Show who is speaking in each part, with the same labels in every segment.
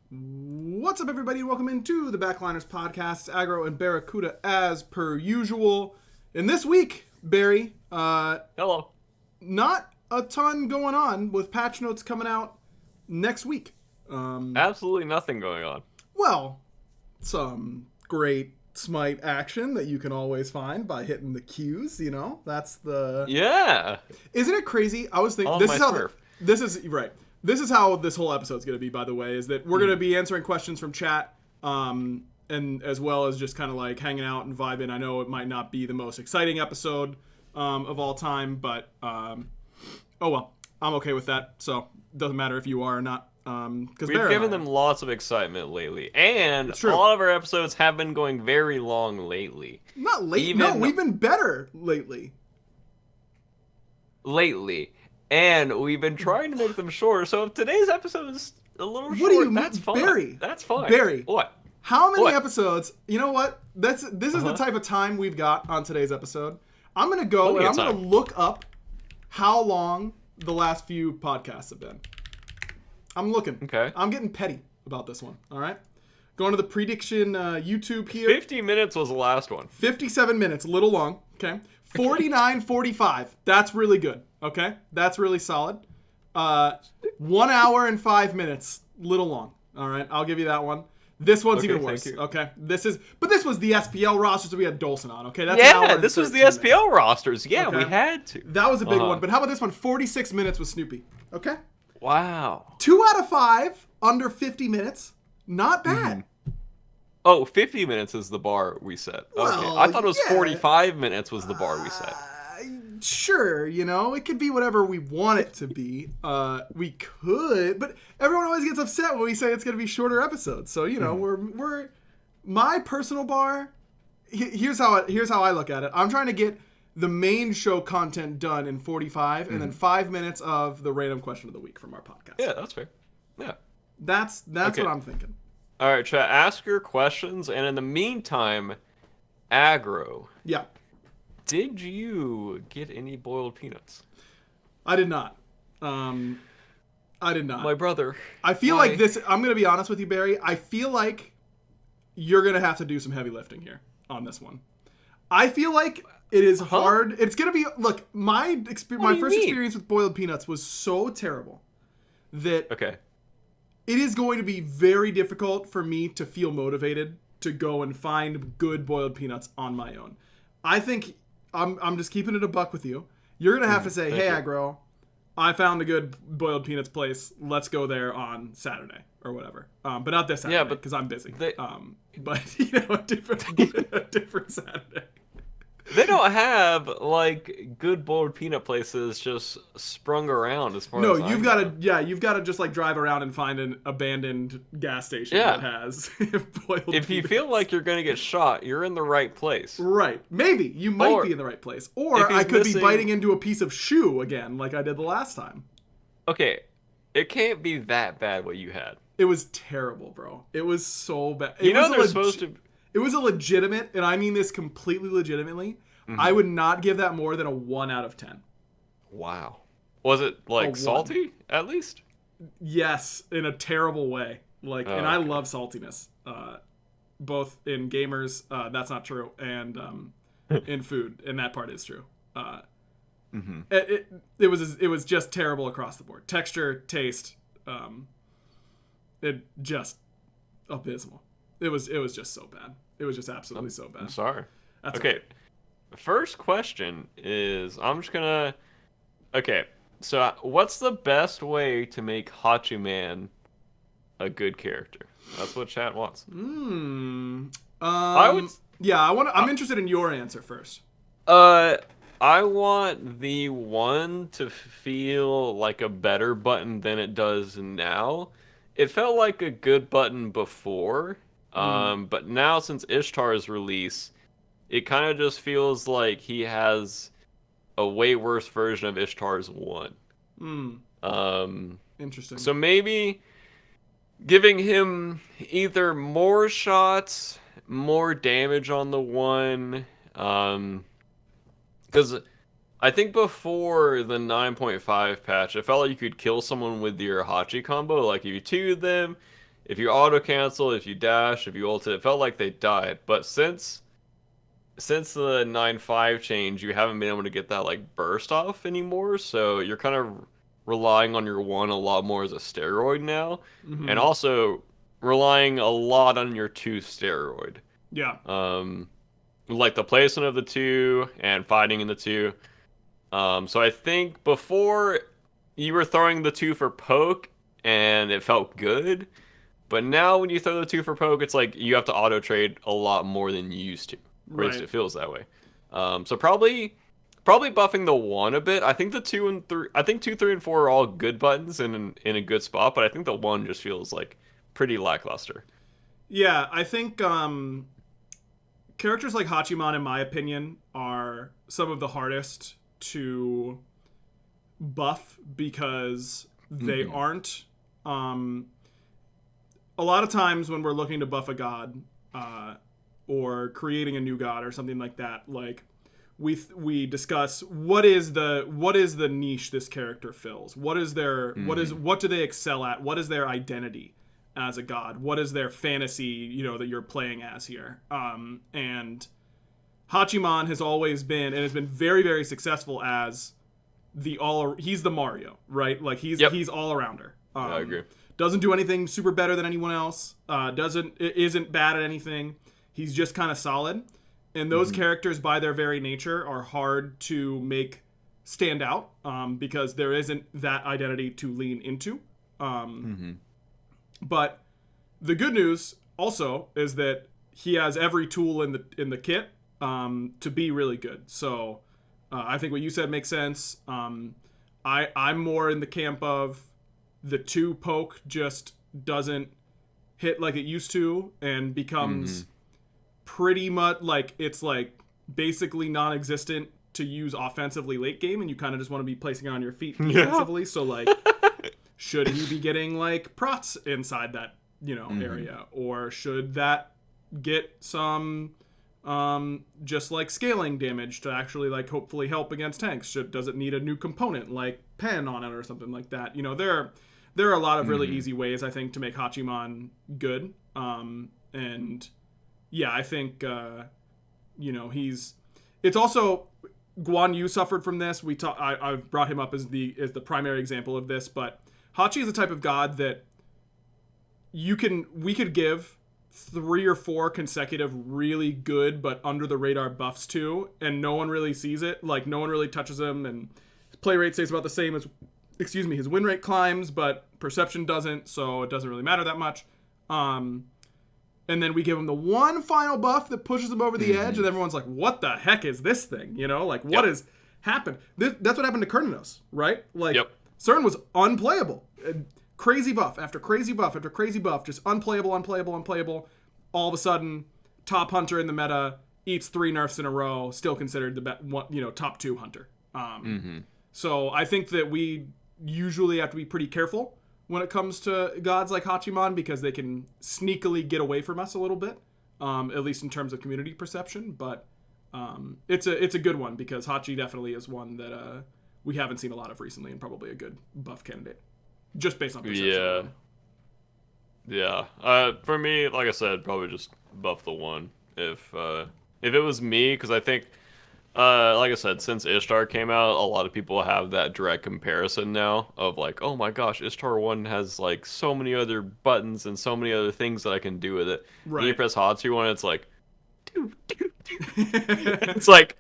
Speaker 1: What's up, everybody? Welcome into the Backliners podcast. Aggro and backliner as per usual. And this week, Barry,
Speaker 2: Hello.
Speaker 1: not a ton going on with patch notes coming out next week.
Speaker 2: Absolutely nothing going on.
Speaker 1: Well, some great Smite action that you can always find by hitting the Qs. You know, that's the Isn't it crazy? I was thinking
Speaker 2: Oh,
Speaker 1: this
Speaker 2: my
Speaker 1: is how
Speaker 2: Smurf.
Speaker 1: this is right. This is how this whole episode's going to be, by the way, is that we're going to be answering questions from chat, and as well as just kind of like hanging out and vibing. I know it might not be the most exciting episode of all time, but oh well, I'm okay with that. So it doesn't matter if you are or not. Because
Speaker 2: We've given them lots of excitement lately, and
Speaker 1: True.
Speaker 2: all of our episodes have been going very long lately.
Speaker 1: Not late. No, we've been better lately.
Speaker 2: And we've been trying to make them shorter, so if today's episode is a little short,
Speaker 1: What do you mean?
Speaker 2: that's fine.
Speaker 1: Barry,
Speaker 2: That's fine.
Speaker 1: Barry.
Speaker 2: What?
Speaker 1: How many
Speaker 2: What?
Speaker 1: episodes? You know what? This is the type of time we've got on today's episode. I'm going to go
Speaker 2: Plenty
Speaker 1: and
Speaker 2: of
Speaker 1: I'm going to
Speaker 2: time.
Speaker 1: look up how long the last few podcasts have been. I'm looking.
Speaker 2: Okay.
Speaker 1: I'm getting petty about this one. All right. Going to the prediction YouTube here.
Speaker 2: 50 minutes was the last one.
Speaker 1: 57 minutes, a little long. Okay. 49:45. That's really good. Okay. That's really solid. 1 hour and 5 minutes, little long. All right. I'll give you that one. This one's
Speaker 2: Okay,
Speaker 1: even worse.
Speaker 2: thank you.
Speaker 1: Okay. This was the SPL rosters that we had Dolson on. Okay. That's an hour
Speaker 2: Yeah,
Speaker 1: and
Speaker 2: this was the
Speaker 1: 13 minutes.
Speaker 2: SPL rosters. Yeah,
Speaker 1: Okay.
Speaker 2: we had to.
Speaker 1: That was a big one. But how about this one? 46 minutes with Snoopy. Okay.
Speaker 2: Wow.
Speaker 1: 2 out of 5 under 50 minutes. Not bad.
Speaker 2: Oh, 50 minutes is the bar we set. Okay.
Speaker 1: Well,
Speaker 2: I thought it was
Speaker 1: yeah.
Speaker 2: 45 minutes was the bar we set.
Speaker 1: Sure, you know, it could be whatever we want it to be. We could, but everyone always gets upset when we say it's going to be shorter episodes. So, you know, we're my personal bar. Here's how I look at it. I'm trying to get the main show content done in 45 and then 5 minutes of the random question of the week from our podcast.
Speaker 2: Yeah, that's fair. Yeah.
Speaker 1: That's
Speaker 2: Okay.
Speaker 1: what I'm thinking.
Speaker 2: All right, chat, ask your questions, and in the meantime, Aggro,
Speaker 1: Yeah.
Speaker 2: did you get any boiled peanuts?
Speaker 1: I did not. I did not.
Speaker 2: My brother.
Speaker 1: I feel like this. I'm going to be honest with you, Barry. I feel like you're going to have to do some heavy lifting here on this one. I feel like it is hard. It's going to be. Look, my first experience with boiled peanuts was so terrible that
Speaker 2: Okay.
Speaker 1: it is going to be very difficult for me to feel motivated to go and find good boiled peanuts on my own. I think I'm just keeping it a buck with you. You're going to have to say, hey, Aggro, I found a good boiled peanuts place. Let's go there on Saturday or whatever. But not this Saturday because I'm busy. But, you know, a different Saturday.
Speaker 2: They don't have, like, good boiled peanut places just sprung around as far as
Speaker 1: No,
Speaker 2: I
Speaker 1: you've
Speaker 2: know.
Speaker 1: got to just like drive around and find an abandoned gas station that has boiled
Speaker 2: If you
Speaker 1: peanuts.
Speaker 2: feel like you're going to get shot, you're in the right place.
Speaker 1: Right. Maybe. You might be in the right place. Or
Speaker 2: if he's
Speaker 1: I could be
Speaker 2: missing-
Speaker 1: biting into a piece of shoe again like I did the last time.
Speaker 2: Okay, it can't be that bad what you had.
Speaker 1: It was terrible, bro. It was so bad.
Speaker 2: You know they're supposed to...
Speaker 1: It was a legitimate, and I mean this completely legitimately, I would not give that more than a 1 out of 10.
Speaker 2: Wow. Was it, like, salty, at least?
Speaker 1: Yes, in a terrible way. Like, and I love saltiness. Both in gamers, that's not true, and in food, and that part is true. It was just terrible across the board. Texture, taste, it just abysmal. It was just so bad. It was just absolutely so bad.
Speaker 2: I'm sorry.
Speaker 1: That's
Speaker 2: Okay. First question is, I'm just gonna... Okay, so what's the best way to make Hachiman a good character? That's what chat wants.
Speaker 1: I would. Yeah, I'm interested in your answer first.
Speaker 2: I want the one to feel like a better button than it does now. It felt like a good button before, but now since Ishtar's release, it kind of just feels like he has a way worse version of Ishtar's one.
Speaker 1: Interesting.
Speaker 2: So maybe giving him either more shots, more damage on the one, because I think before the 9.5 patch, it felt like you could kill someone with your Hachi combo. Like if you 2'd them, if you auto cancel, if you dash, if you ulted, it felt like they died. But since the 9.5 change, you haven't been able to get that like burst off anymore, so you're kind of relying on your one a lot more as a steroid now, and also relying a lot on your two steroid.
Speaker 1: Yeah.
Speaker 2: Like the placement of the two and fighting in the two. So I think before you were throwing the two for poke and it felt good, but now when you throw the two for poke, it's like you have to auto trade a lot more than you used to. Or at least it feels that way. So probably buffing the one a bit. I think the 2 and 3, I think 2, 3, and 4 are all good buttons and in a good spot, but I think the one just feels like pretty lackluster.
Speaker 1: Yeah, I think characters like Hachiman, in my opinion, are some of the hardest to buff because they aren't. A lot of times when we're looking to buff a god, or creating a new god or something like that, like we discuss what is the niche this character fills, what do they excel at, what is their identity as a god, what is their fantasy, that you're playing as here. And Hachiman has always been and has been very, very successful as he's the Mario, right? Like he's all arounder.
Speaker 2: I agree.
Speaker 1: Doesn't do anything super better than anyone else. Isn't bad at anything. He's just kind of solid. And those characters, by their very nature, are hard to make stand out because there isn't that identity to lean into. But the good news also is that he has every tool in the kit to be really good. So I think what you said makes sense. I'm more in the camp of the 2 poke just doesn't hit like it used to and becomes pretty much like it's like basically non-existent to use offensively late game, and you kind of just want to be placing it on your feet defensively. So like should he be getting like prots inside that area, or should that get some just like scaling damage to actually like hopefully help against tanks? Does it need a new component like pen on it or something like that? There are a lot of really easy ways, I think, to make Hachiman good. And yeah, I think it's also Guan Yu suffered from this. I've brought him up as the primary example of this, but Hachi is the type of god that we could give 3 or 4 consecutive really good but under the radar buffs to, and no one really sees it. Like no one really touches him, and his play rate stays about the same as his win rate climbs, but perception doesn't, so it doesn't really matter that much. And then we give him the one final buff that pushes him over the edge, and everyone's like, what the heck is this thing? Like, what has happened? That's what happened to Kurnanos, right? Like, CERN was unplayable. Crazy buff after crazy buff after crazy buff, just unplayable. All of a sudden, top hunter in the meta, eats 3 nerfs in a row, still considered the top 2 hunter. So I think that we usually have to be pretty careful when it comes to gods like Hachiman, because they can sneakily get away from us a little bit, at least in terms of community perception. But it's a good one, because Hachi definitely is one that we haven't seen a lot of recently, and probably a good buff candidate, just based on perception.
Speaker 2: Yeah. For me, like I said, probably just buff the one if it was me, because I think, like I said, since Ishtar came out, a lot of people have that direct comparison now of like, oh my gosh, Ishtar 1 has like so many other buttons and so many other things that I can do with it. Right. And you press Hatsu 1, it's like, it's like,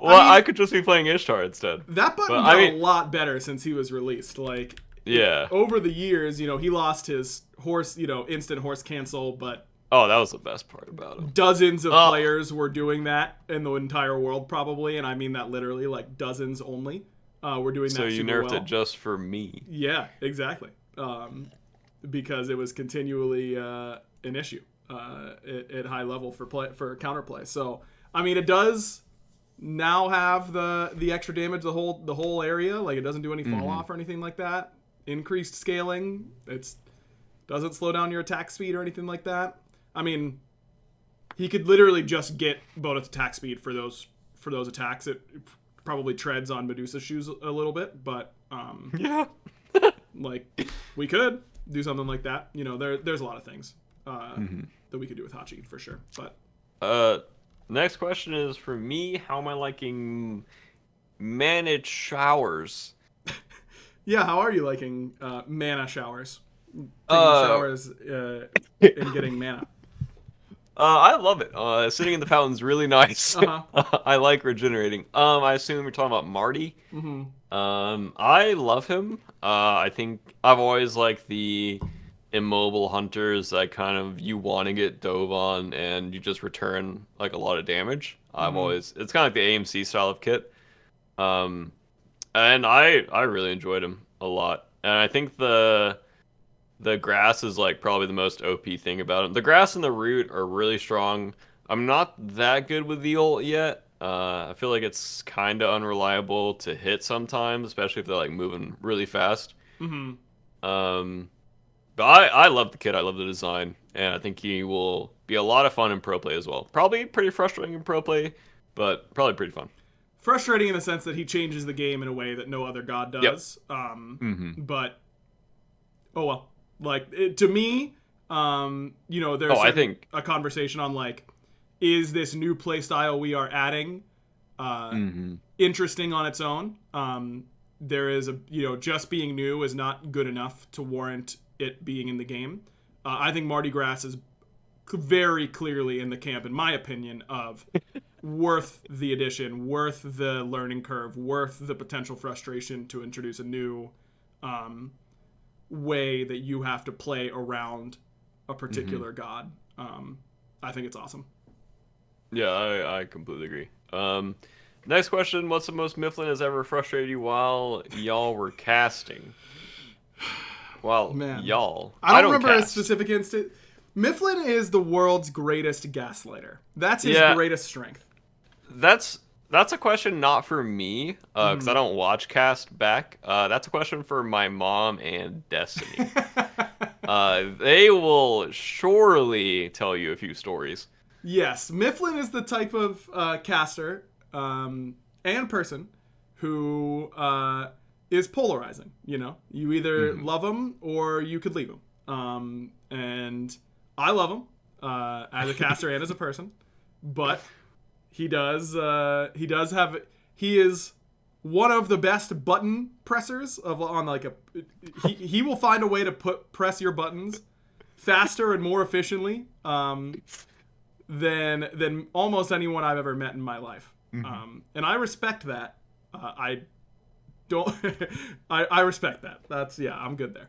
Speaker 2: I could just be playing Ishtar instead.
Speaker 1: That button got a lot better since he was released. Like, over the years, he lost his horse, instant horse cancel, but
Speaker 2: oh, that was the best part about it.
Speaker 1: Dozens of players were doing that in the entire world, probably, and I mean that literally, like dozens only were doing that.
Speaker 2: So you nerfed it just for me.
Speaker 1: Yeah, exactly. Because it was continually an issue at high level for counterplay. So I mean, it does now have the extra damage, the whole area. Like, it doesn't do any fall off or anything like that. Increased scaling. It doesn't slow down your attack speed or anything like that. I mean, he could literally just get bonus attack speed for those attacks. It probably treads on Medusa's shoes a little bit, but like we could. do something like that. You know, there's a lot of things that we could do with Hachi for sure. But
Speaker 2: next question is for me. How am I liking managed showers?
Speaker 1: Yeah, how are you liking mana showers? Taking showers and getting mana.
Speaker 2: I love it. Sitting in the fountain's really nice.
Speaker 1: Uh-huh.
Speaker 2: I like regenerating. I assume you're talking about Marty.
Speaker 1: Mm-hmm.
Speaker 2: I love him. I think I've always liked the immobile hunters that kind of you want to get dove on and you just return like a lot of damage. It's kind of like the AMC style of kit. And I really enjoyed him a lot. And I think the grass is like probably the most OP thing about him. The grass and the root are really strong. I'm not that good with the ult yet. I feel like it's kind of unreliable to hit sometimes, especially if they're like moving really fast.
Speaker 1: Mm-hmm.
Speaker 2: But I love the kid. I love the design, and I think he will be a lot of fun in pro play as well. Probably pretty frustrating in pro play, but probably pretty fun.
Speaker 1: Frustrating in the sense that he changes the game in a way that no other god does.
Speaker 2: Yep.
Speaker 1: But oh well. Like to me, you know, there's
Speaker 2: I think
Speaker 1: a conversation on like, is this new playstyle we are adding interesting on its own? There is just being new is not good enough to warrant it being in the game. I think Mardi Gras is very clearly in the camp, in my opinion, of worth the addition, worth the learning curve, worth the potential frustration to introduce a new way that you have to play around a particular god. I think it's awesome.
Speaker 2: Yeah, I completely agree. Next question: what's the most Mifflin has ever frustrated you while y'all were casting? Well,
Speaker 1: Man.
Speaker 2: y'all.
Speaker 1: I don't remember a specific instant. Mifflin is the world's greatest gaslighter. That's his greatest strength.
Speaker 2: That's a question not for me, because I don't watch cast back. That's a question for my mom and Destiny. They will surely tell you a few stories.
Speaker 1: Yes, Mifflin is the type of caster and person who is polarizing. You know, you either love him or you could leave him. And I love him as a caster and as a person, but he is one of the best button pressers he will find a way to press your buttons faster and more efficiently than almost anyone I've ever met in my life. And I respect that. I respect that. I'm good there.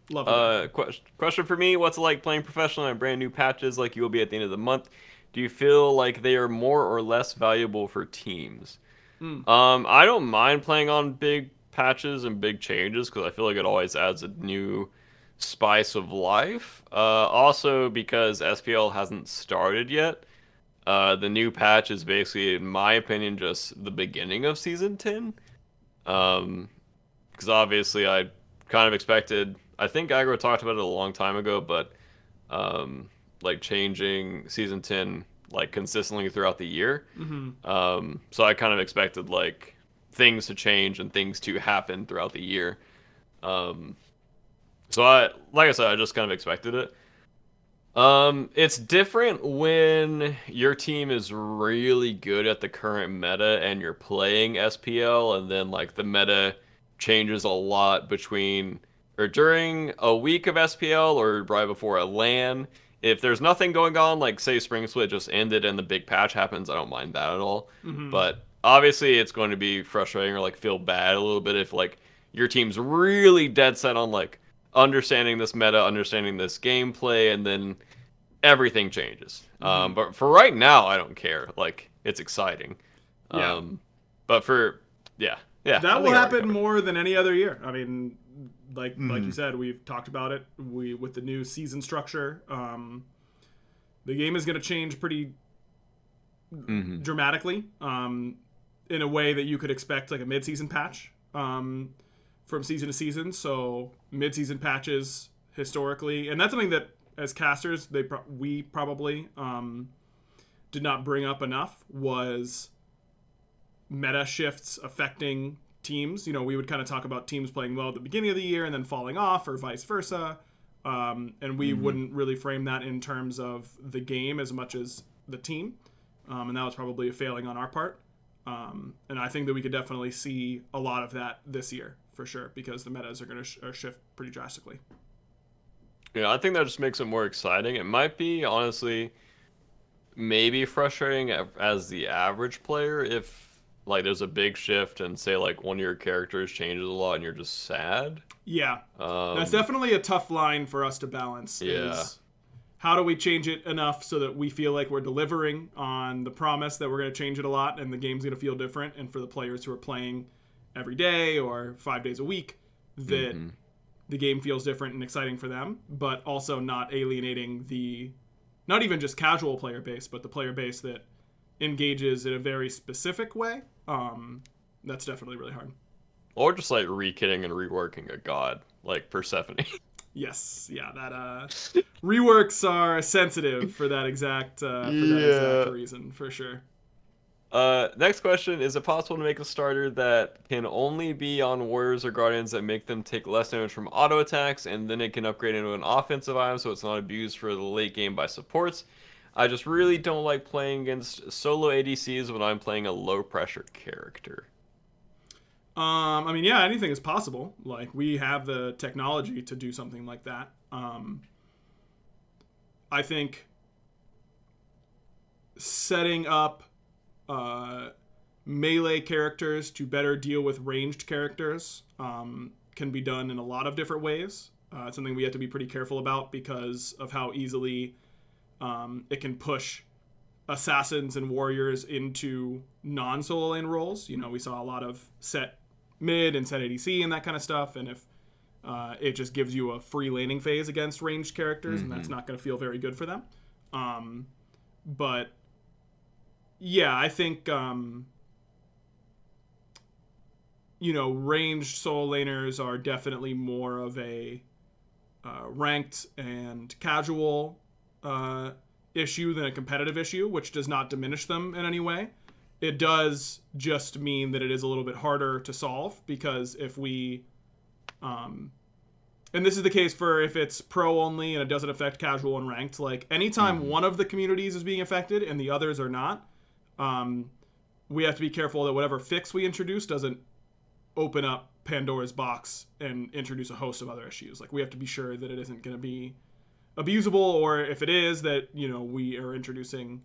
Speaker 1: Love it.
Speaker 2: Question for me: what's it like playing professional on brand new patches like you will be at the end of the month? Do you feel like they are more or less valuable for teams? I don't mind playing on big patches and big changes because I feel like it always adds a new spice of life. Also, because SPL hasn't started yet, the new patch is basically, in my opinion, just the beginning of Season 10. Because obviously I kind of expected, I think Aggro talked about it a long time ago, but like changing Season 10 like consistently throughout the year. So I kind of expected like things to change and things to happen throughout the year. So like I said, I just kind of expected it. It's different when your team is really good at the current meta and you're playing SPL, and then like the meta changes a lot between or during a week of SPL or right before a LAN. If there's nothing going on, like say Spring Split just ended and the big patch happens, I don't mind that at all. But obviously it's going to be frustrating or like feel bad a little bit if like your team's really dead set on like understanding this meta, understanding this gameplay, and then everything changes. But for right now, I don't care. Like, it's exciting. But for
Speaker 1: that will happen more than any other year. I mean, like you said, we've talked about it. With the new season structure, the game is going to change pretty dramatically in a way that you could expect like a mid-season patch from season to season. So mid-season patches historically, and that's something that as casters we probably did not bring up enough, was meta shifts affecting teams. You know, we would kind of talk about teams playing well at the beginning of the year and then falling off, or vice versa. And we wouldn't really frame that in terms of the game as much as the team. And that was probably a failing on our part. And I think that we could definitely see a lot of that this year, for sure, because the metas are going to shift pretty drastically.
Speaker 2: Yeah, I think that just makes it more exciting. It might be, honestly, maybe frustrating as the average player if like there's a big shift and say like one of your characters changes a lot and you're just sad.
Speaker 1: Yeah, that's definitely a tough line for us to balance.
Speaker 2: Yeah.
Speaker 1: Is how do we change it enough so that we feel like we're delivering on the promise that we're going to change it a lot and the game's going to feel different, and for the players who are playing every day or 5 days a week, that the game feels different and exciting for them, but also not alienating the, not even just casual player base, but the player base that engages in a very specific way. That's definitely really hard.
Speaker 2: Or just like re-kitting and reworking a god, like Persephone.
Speaker 1: Yes, yeah, that reworks are sensitive for that exact reason, for sure.
Speaker 2: Next question, is it possible to make a starter that can only be on warriors or guardians that make them take less damage from auto attacks, and then it can upgrade into an offensive item so it's not abused for the late game by supports? I just really don't like playing against solo ADCs when I'm playing a low pressure character.
Speaker 1: I mean, yeah, anything is possible. Like, we have the technology to do something like that. I think setting up melee characters to better deal with ranged characters can be done in a lot of different ways. It's something we have to be pretty careful about because of how easily it can push assassins and warriors into non-solo lane roles. You know, we saw a lot of set mid and set ADC and that kind of stuff, and if it just gives you a free laning phase against ranged characters, and that's not going to feel very good for them. But yeah, I think ranged solo laners are definitely more of a ranked and casual issue than a competitive issue, which does not diminish them in any way. It does just mean that it is a little bit harder to solve, because if we and this is the case for if it's pro only and it doesn't affect casual and ranked, like anytime one of the communities is being affected and the others are not, we have to be careful that whatever fix we introduce doesn't open up Pandora's box and introduce a host of other issues. Like, we have to be sure that it isn't going to be abusable, or if it is, that we are introducing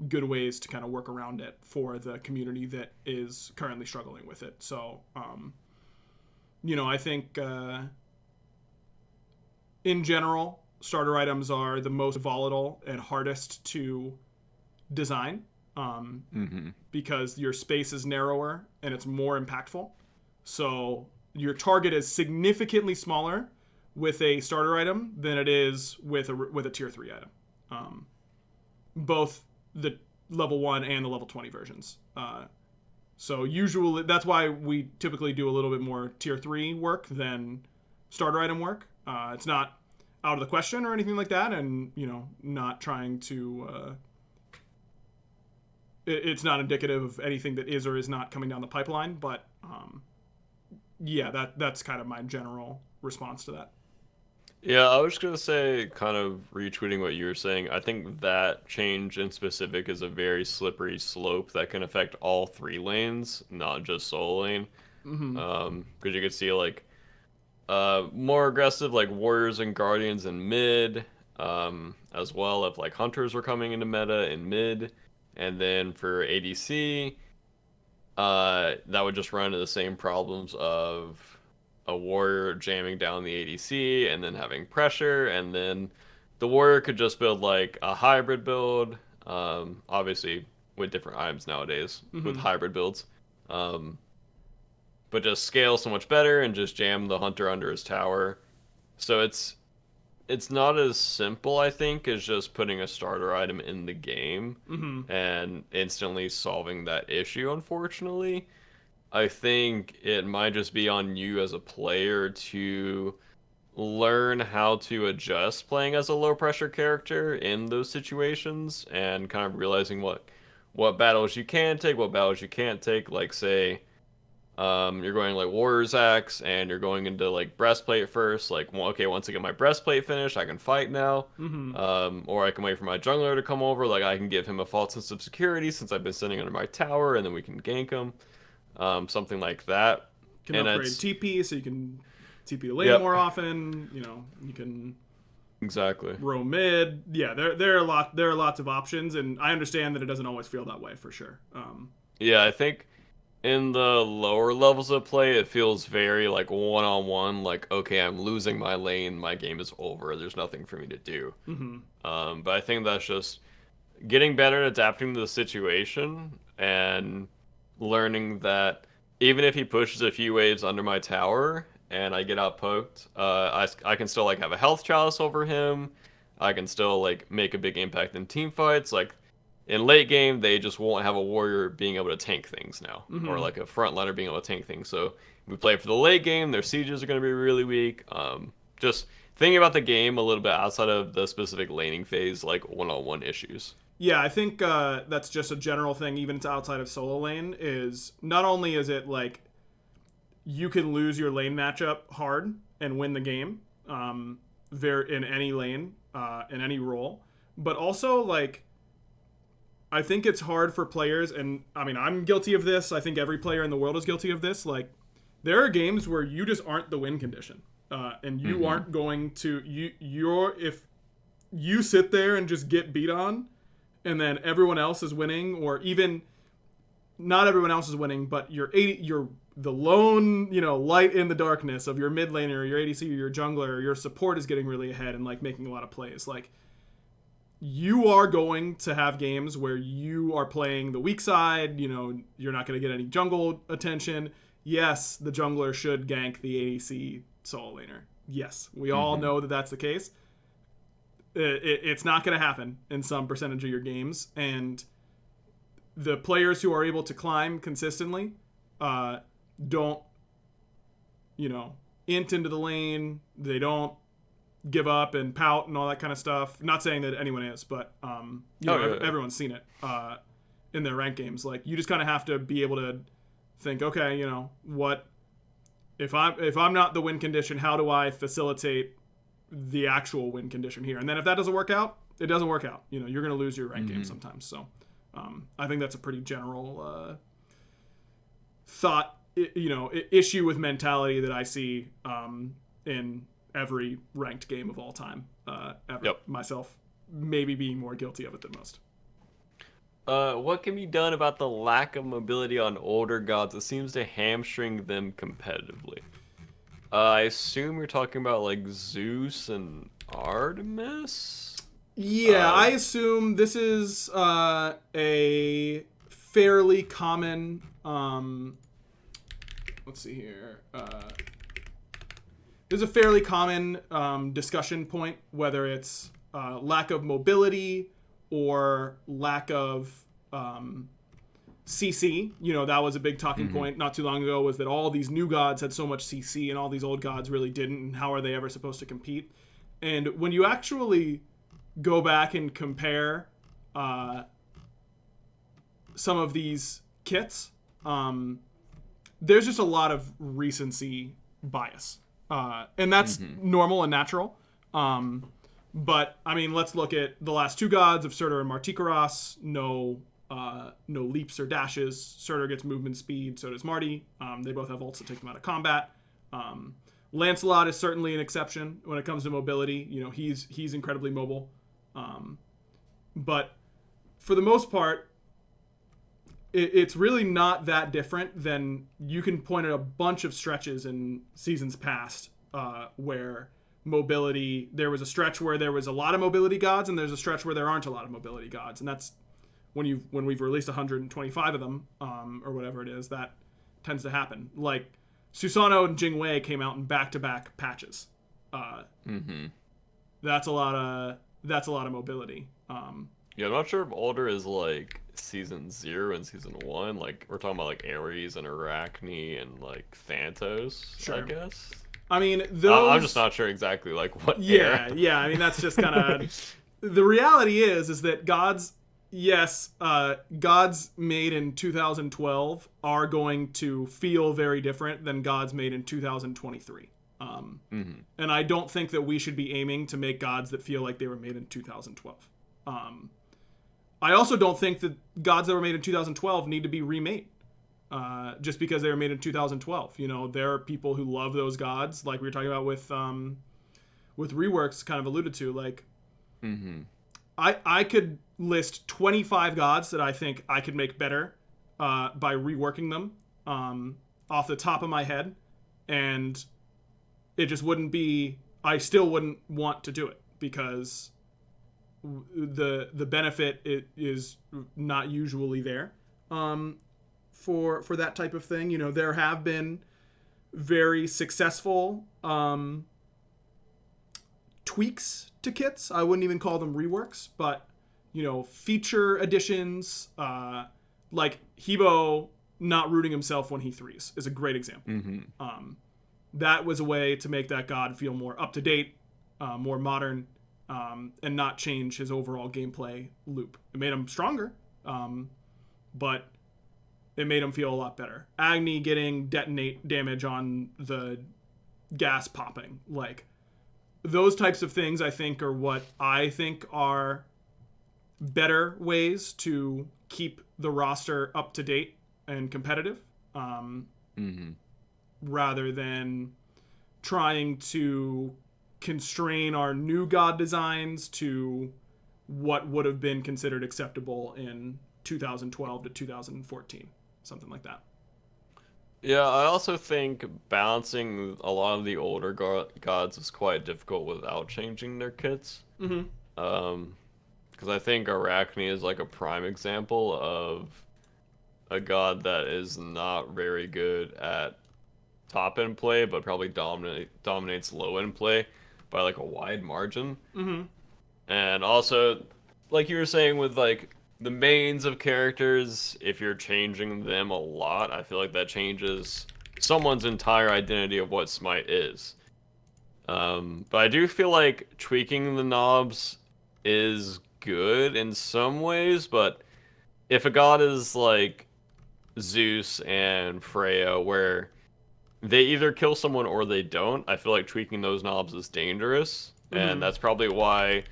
Speaker 1: good ways to kind of work around it for the community that is currently struggling with it. So I think in general, starter items are the most volatile and hardest to design, because your space is narrower and it's more impactful. So your target is significantly smaller with a starter item than it is with a tier 3 item. Both the level 1 and the level 20 versions. So usually, that's why we typically do a little bit more tier 3 work than starter item work. It's not out of the question or anything like that, and not trying to it's not indicative of anything that is or is not coming down the pipeline, but that's kind of my general response to that.
Speaker 2: Yeah, I was going to say, kind of retweeting what you were saying, I think that change in specific is a very slippery slope that can affect all 3 lanes, not just solo lane. Because you could see, like, more aggressive, like, warriors and guardians in mid, as well, if, like, hunters were coming into meta in mid. And then for ADC, that would just run into the same problems of a warrior jamming down the ADC and then having pressure, and then the warrior could just build like a hybrid build, obviously with different items nowadays with hybrid builds, but just scale so much better and just jam the hunter under his tower. So it's not as simple, I think, as just putting a starter item in the game and instantly solving that issue, unfortunately. I think it might just be on you as a player to learn how to adjust playing as a low pressure character in those situations, and kind of realizing what battles you can take, what battles you can't take. Like, say, You're going like Warrior's Axe, and you're going into like breastplate first. Like, well, okay, once I get my breastplate finished, I can fight now.
Speaker 1: Mm-hmm.
Speaker 2: Or I can wait for my jungler to come over. Like, I can give him a false sense of security since I've been sitting under my tower, and then we can gank him. Something like that.
Speaker 1: Can
Speaker 2: And
Speaker 1: upgrade
Speaker 2: it's
Speaker 1: TP so you can TP to lane
Speaker 2: yep,
Speaker 1: more often. You know, you can
Speaker 2: exactly.
Speaker 1: roam mid. Yeah, there are lots of options, and I understand that it doesn't always feel that way for sure.
Speaker 2: Yeah, I think in the lower levels of play, it feels very like one-on-one. Like, okay, I'm losing my lane, my game is over. There's nothing for me to do.
Speaker 1: Mm-hmm.
Speaker 2: But I think that's just getting better at adapting to the situation and learning that even if he pushes a few waves under my tower and I get outpoked, I can still like have a health chalice over him. I can still like make a big impact in team fights. Like in late game, they just won't have a warrior being able to tank things now, or
Speaker 1: Mm-hmm.
Speaker 2: like a frontliner being able to tank things. So if we play for the late game, their sieges are going to be really weak. Just thinking about the game a little bit outside of the specific laning phase, like one-on-one issues.
Speaker 1: Yeah, I think that's just a general thing, even to outside of solo lane. Is not only is it like you can lose your lane matchup hard and win the game, in any lane, in any role, but also like I think it's hard for players, and I mean I'm guilty of this. I think every player in the world is guilty of this. Like there are games where you just aren't the win condition, and you aren't going to you're if you sit there and just get beat on and then everyone else is winning, or even not everyone else is winning, but you're the lone, light in the darkness of your mid laner, or your ADC, or your jungler, or your support is getting really ahead and like making a lot of plays. Like you are going to have games where you are playing the weak side. You're not going to get any jungle attention. Yes, the jungler should gank the ADC solo laner. Yes, we all know that that's the case. It's not going to happen in some percentage of your games, and the players who are able to climb consistently don't, int into the lane. They don't give up and pout and all that kind of stuff. Not saying that anyone is, but everyone's seen it in their ranked games. Like you just kind of have to be able to think, okay, what if I'm not the win condition? How do I facilitate the actual win condition here? And then if that doesn't work out, it doesn't work out. You're going to lose your ranked game sometimes. So I think that's a pretty general thought, issue with mentality that I see in every ranked game of all time. Ever.
Speaker 2: Yep.
Speaker 1: Myself maybe being more guilty of it than most.
Speaker 2: What can be done about the lack of mobility on older gods? It seems to hamstring them competitively. I assume you're talking about like Zeus and Artemis?
Speaker 1: Yeah, I assume this is a fairly common. Let's see here. There's a fairly common discussion point, whether it's lack of mobility or lack of CC. That was a big talking point not too long ago, was that all these new gods had so much CC and all these old gods really didn't, and how are they ever supposed to compete? And when you actually go back and compare some of these kits, there's just a lot of recency bias. And that's normal and natural. But, I mean, let's look at the last two gods of Surtur and Martikaros. No leaps or dashes. Surtur gets movement speed, so does Marty. They both have ults that take them out of combat. Lancelot is certainly an exception when it comes to mobility. He's incredibly mobile. But for the most part, it's really not that different than you can point at a bunch of stretches in seasons past where mobility, there was a stretch where there was a lot of mobility gods, and there's a stretch where there aren't a lot of mobility gods, and that's when we've released 125 of them or whatever it is, that tends to happen. Like Susanoo and Jingwei came out in back-to-back patches. That's a lot of mobility.
Speaker 2: Yeah, I'm not sure if older is like season 0 and season 1. Like we're talking about like Ares and Arachne and like Thanatos,
Speaker 1: Sure.
Speaker 2: I guess.
Speaker 1: I mean, those.
Speaker 2: I'm just not sure exactly like what
Speaker 1: Yeah,
Speaker 2: era.
Speaker 1: yeah. I mean, that's just kind of the reality is that gods. yes, gods made in 2012 are going to feel very different than gods made in 2023. And I don't think that we should be aiming to make gods that feel like they were made in 2012. I also don't think that gods that were made in 2012 need to be remade just because they were made in 2012. You know, there are people who love those gods, like we were talking about with reworks, kind of alluded to. Like, I could list 25 gods that I think I could make better by reworking them off the top of my head, and it just wouldn't be. I still wouldn't want to do it because the benefit is not usually there for that type of thing. You know, there have been very successful tweaks to kits. I wouldn't even call them reworks, but you know, feature additions, like Hebo not rooting himself when he threes is a great example. That was a way to make that god feel more up to date, more modern, and not change his overall gameplay loop. It made him stronger, but it made him feel a lot better. Agni getting detonate damage on the gas popping, like those types of things, I think are what I think are better ways to keep the roster up to date and competitive, rather than trying to constrain our new god designs to what would have been considered acceptable in 2012 to 2014, something like that.
Speaker 2: Yeah, I also think balancing a lot of the older gods is quite difficult without changing their kits. Because I think Arachne is like a prime example of a god that is not very good at top end play, but probably dominates low end play by like a wide margin. And also, like you were saying with like the mains of characters, if you're changing them a lot, I feel like that changes someone's entire identity of what Smite is. But I do feel like tweaking the knobs is good in some ways, but if a god is like Zeus and Freya, where they either kill someone or they don't, I feel like tweaking those knobs is dangerous. And that's probably why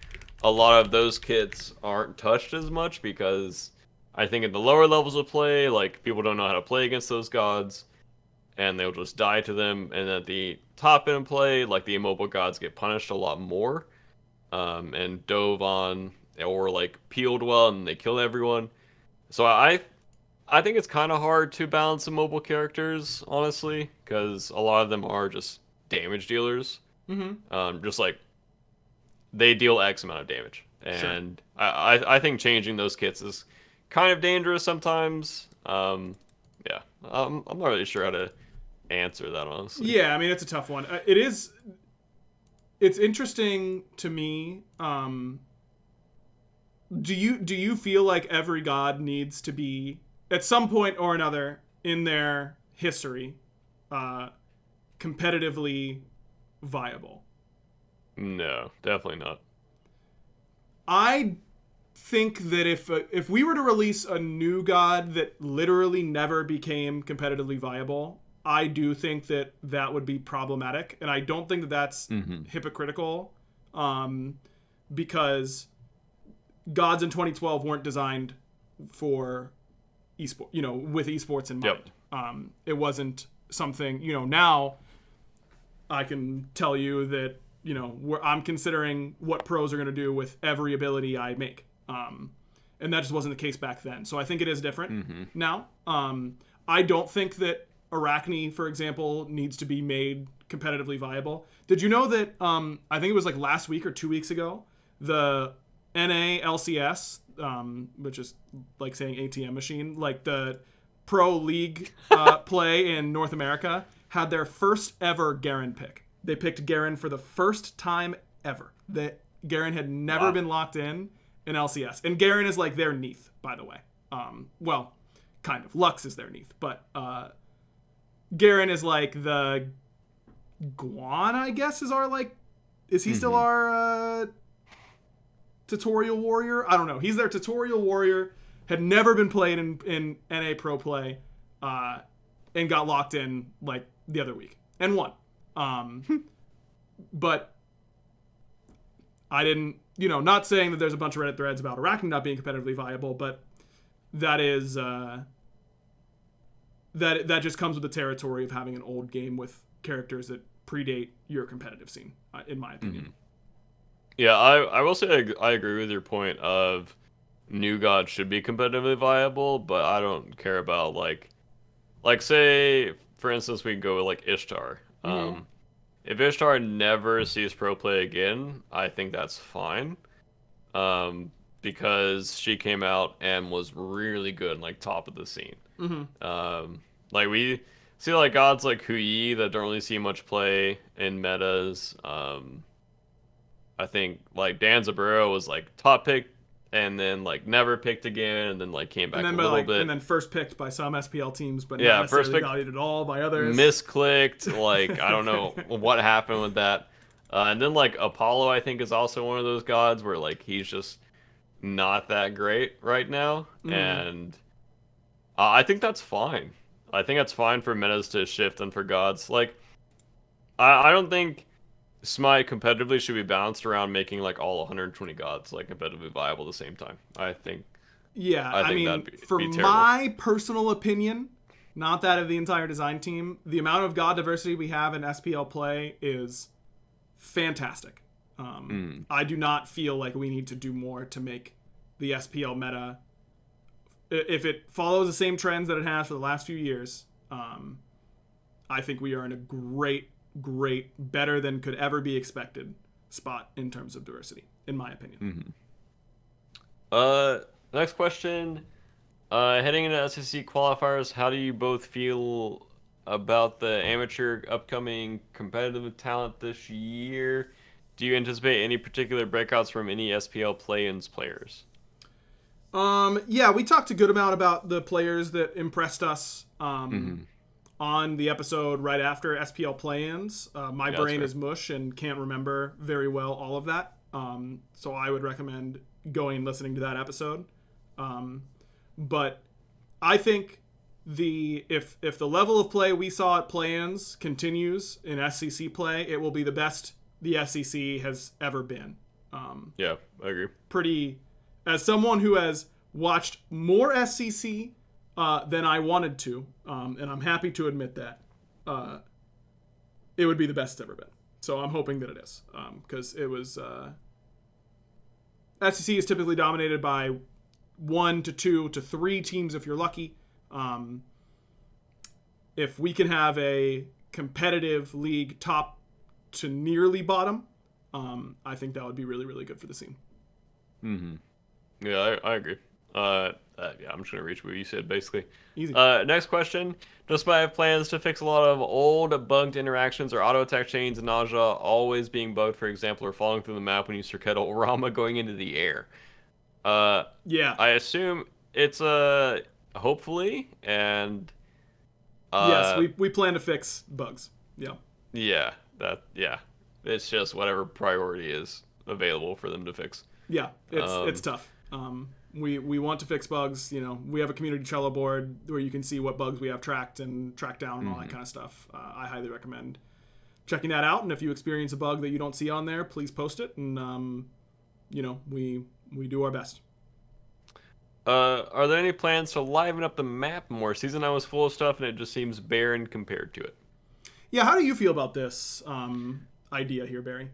Speaker 2: a lot of those kits aren't touched as much, because I think at the lower levels of play, like, people don't know how to play against those gods, and they'll just die to them. And at the top end play, like, the immobile gods get punished a lot more, and dove on, or like peeled well, and they kill everyone. So I think it's kind of hard to balance immobile characters, honestly, because a lot of them are just damage dealers. Just like they deal X amount of damage, and sure. I think changing those kits is kind of dangerous sometimes. Yeah, I'm not really sure how to answer that, honestly.
Speaker 1: Yeah, I mean, it's a tough one. It is. It's interesting to me. Do you feel like every god needs to be, at some point or another in their history, competitively viable?
Speaker 2: No, definitely not.
Speaker 1: I think that if we were to release a new god that literally never became competitively viable, I do think that that would be problematic, and I don't think that that's hypocritical, because gods in 2012 weren't designed for esport, you know, with esports in mind. It wasn't something, you know, now I can tell you that, you know, I'm considering what pros are going to do with every ability I make. And that just wasn't the case back then. So I think it is different now. I don't think that Arachne, for example, needs to be made competitively viable. Did you know that, I think it was like last week or 2 weeks ago, the NA LCS, which is like saying ATM machine, like the Pro League play in North America, had their first ever Garen pick. They picked Garen for the first time ever. Garen had never been locked in LCS. And Garen is like their Neath, by the way. Well, kind of. Lux is their Neath. But Garen is like the Guan, I guess, is our, like... Is he still our tutorial warrior. I don't know. He's their tutorial warrior. Had never been played in NA Pro Play, and got locked in like the other week and won. But I didn't, not saying that there's a bunch of Reddit threads about BaRRaCCuDDa not being competitively viable, but that is that just comes with the territory of having an old game with characters that predate your competitive scene, in my opinion.
Speaker 2: Mm-hmm. Yeah, I will say I agree with your point of new gods should be competitively viable, but I don't care about like say for instance we go with like Ishtar. If Ishtar never sees pro play again, I think that's fine. Because she came out and was really good, like top of the scene. Like we see like gods like Hui that don't really see much play in metas. I think like Danzaburo was like top pick and then like never picked again and then like came back a little bit.
Speaker 1: And then first picked by some SPL teams, but
Speaker 2: yeah,
Speaker 1: not necessarily valued at all by others.
Speaker 2: Misclicked, like I don't know what happened with that. And then like Apollo I think is also one of those gods where like he's just not that great right now. And I think that's fine. I think that's fine for metas to shift and for gods. Like I don't think Smite competitively should be balanced around making like all 120 gods like competitively viable at the same time. I think
Speaker 1: I mean, that'd be my personal opinion, not that of the entire design team, the amount of god diversity we have in SPL play is fantastic. I do not feel like we need to do more to make the SPL meta, if it follows the same trends that it has for the last few years. I think we are in a great, better than could ever be expected spot in terms of diversity, in my opinion.
Speaker 2: Next question. Heading into SEC qualifiers, how do you both feel about the amateur upcoming competitive talent this year? Do you anticipate any particular breakouts from any SPL play-ins players?
Speaker 1: Yeah, we talked a good amount about the players that impressed us on the episode right after SPL play-ins. My brain is mush and can't remember very well all of that. So I would recommend going and listening to that episode. But I think if the level of play we saw at play-ins continues in SCC play, it will be the best the SCC has ever been.
Speaker 2: Yeah, I agree. As someone who has watched more SCC than I wanted to, and I'm happy to admit that, it would be the best it's ever been. So I'm hoping that it is, because it was... SCC is typically dominated by 1 to 2 to 3 teams if you're lucky. If we can have a competitive league top to nearly bottom, I think that would be really, really good for the scene. Yeah, I agree. Yeah, I'm just gonna reach what you said basically.
Speaker 1: Easy.
Speaker 2: Next question. Does Spy have plans to fix a lot of old bugged interactions or auto attack chains and nausea always being bugged, for example, or falling through the map when you circuit Rama going into the air?
Speaker 1: Yeah.
Speaker 2: I assume it's hopefully, and
Speaker 1: yes, we plan to fix bugs. Yeah.
Speaker 2: Yeah, it's just whatever priority is available for them to fix.
Speaker 1: Yeah, it's tough. We want to fix bugs. We have a community Trello board where you can see what bugs we have tracked and tracked down and all that kind of stuff. I highly recommend checking that out. And if you experience a bug that you don't see on there, please post it. And we do our best.
Speaker 2: Are there any plans to liven up the map more? Season 9 was full of stuff and it just seems barren compared to it.
Speaker 1: Yeah, how do you feel about this idea here, Barry?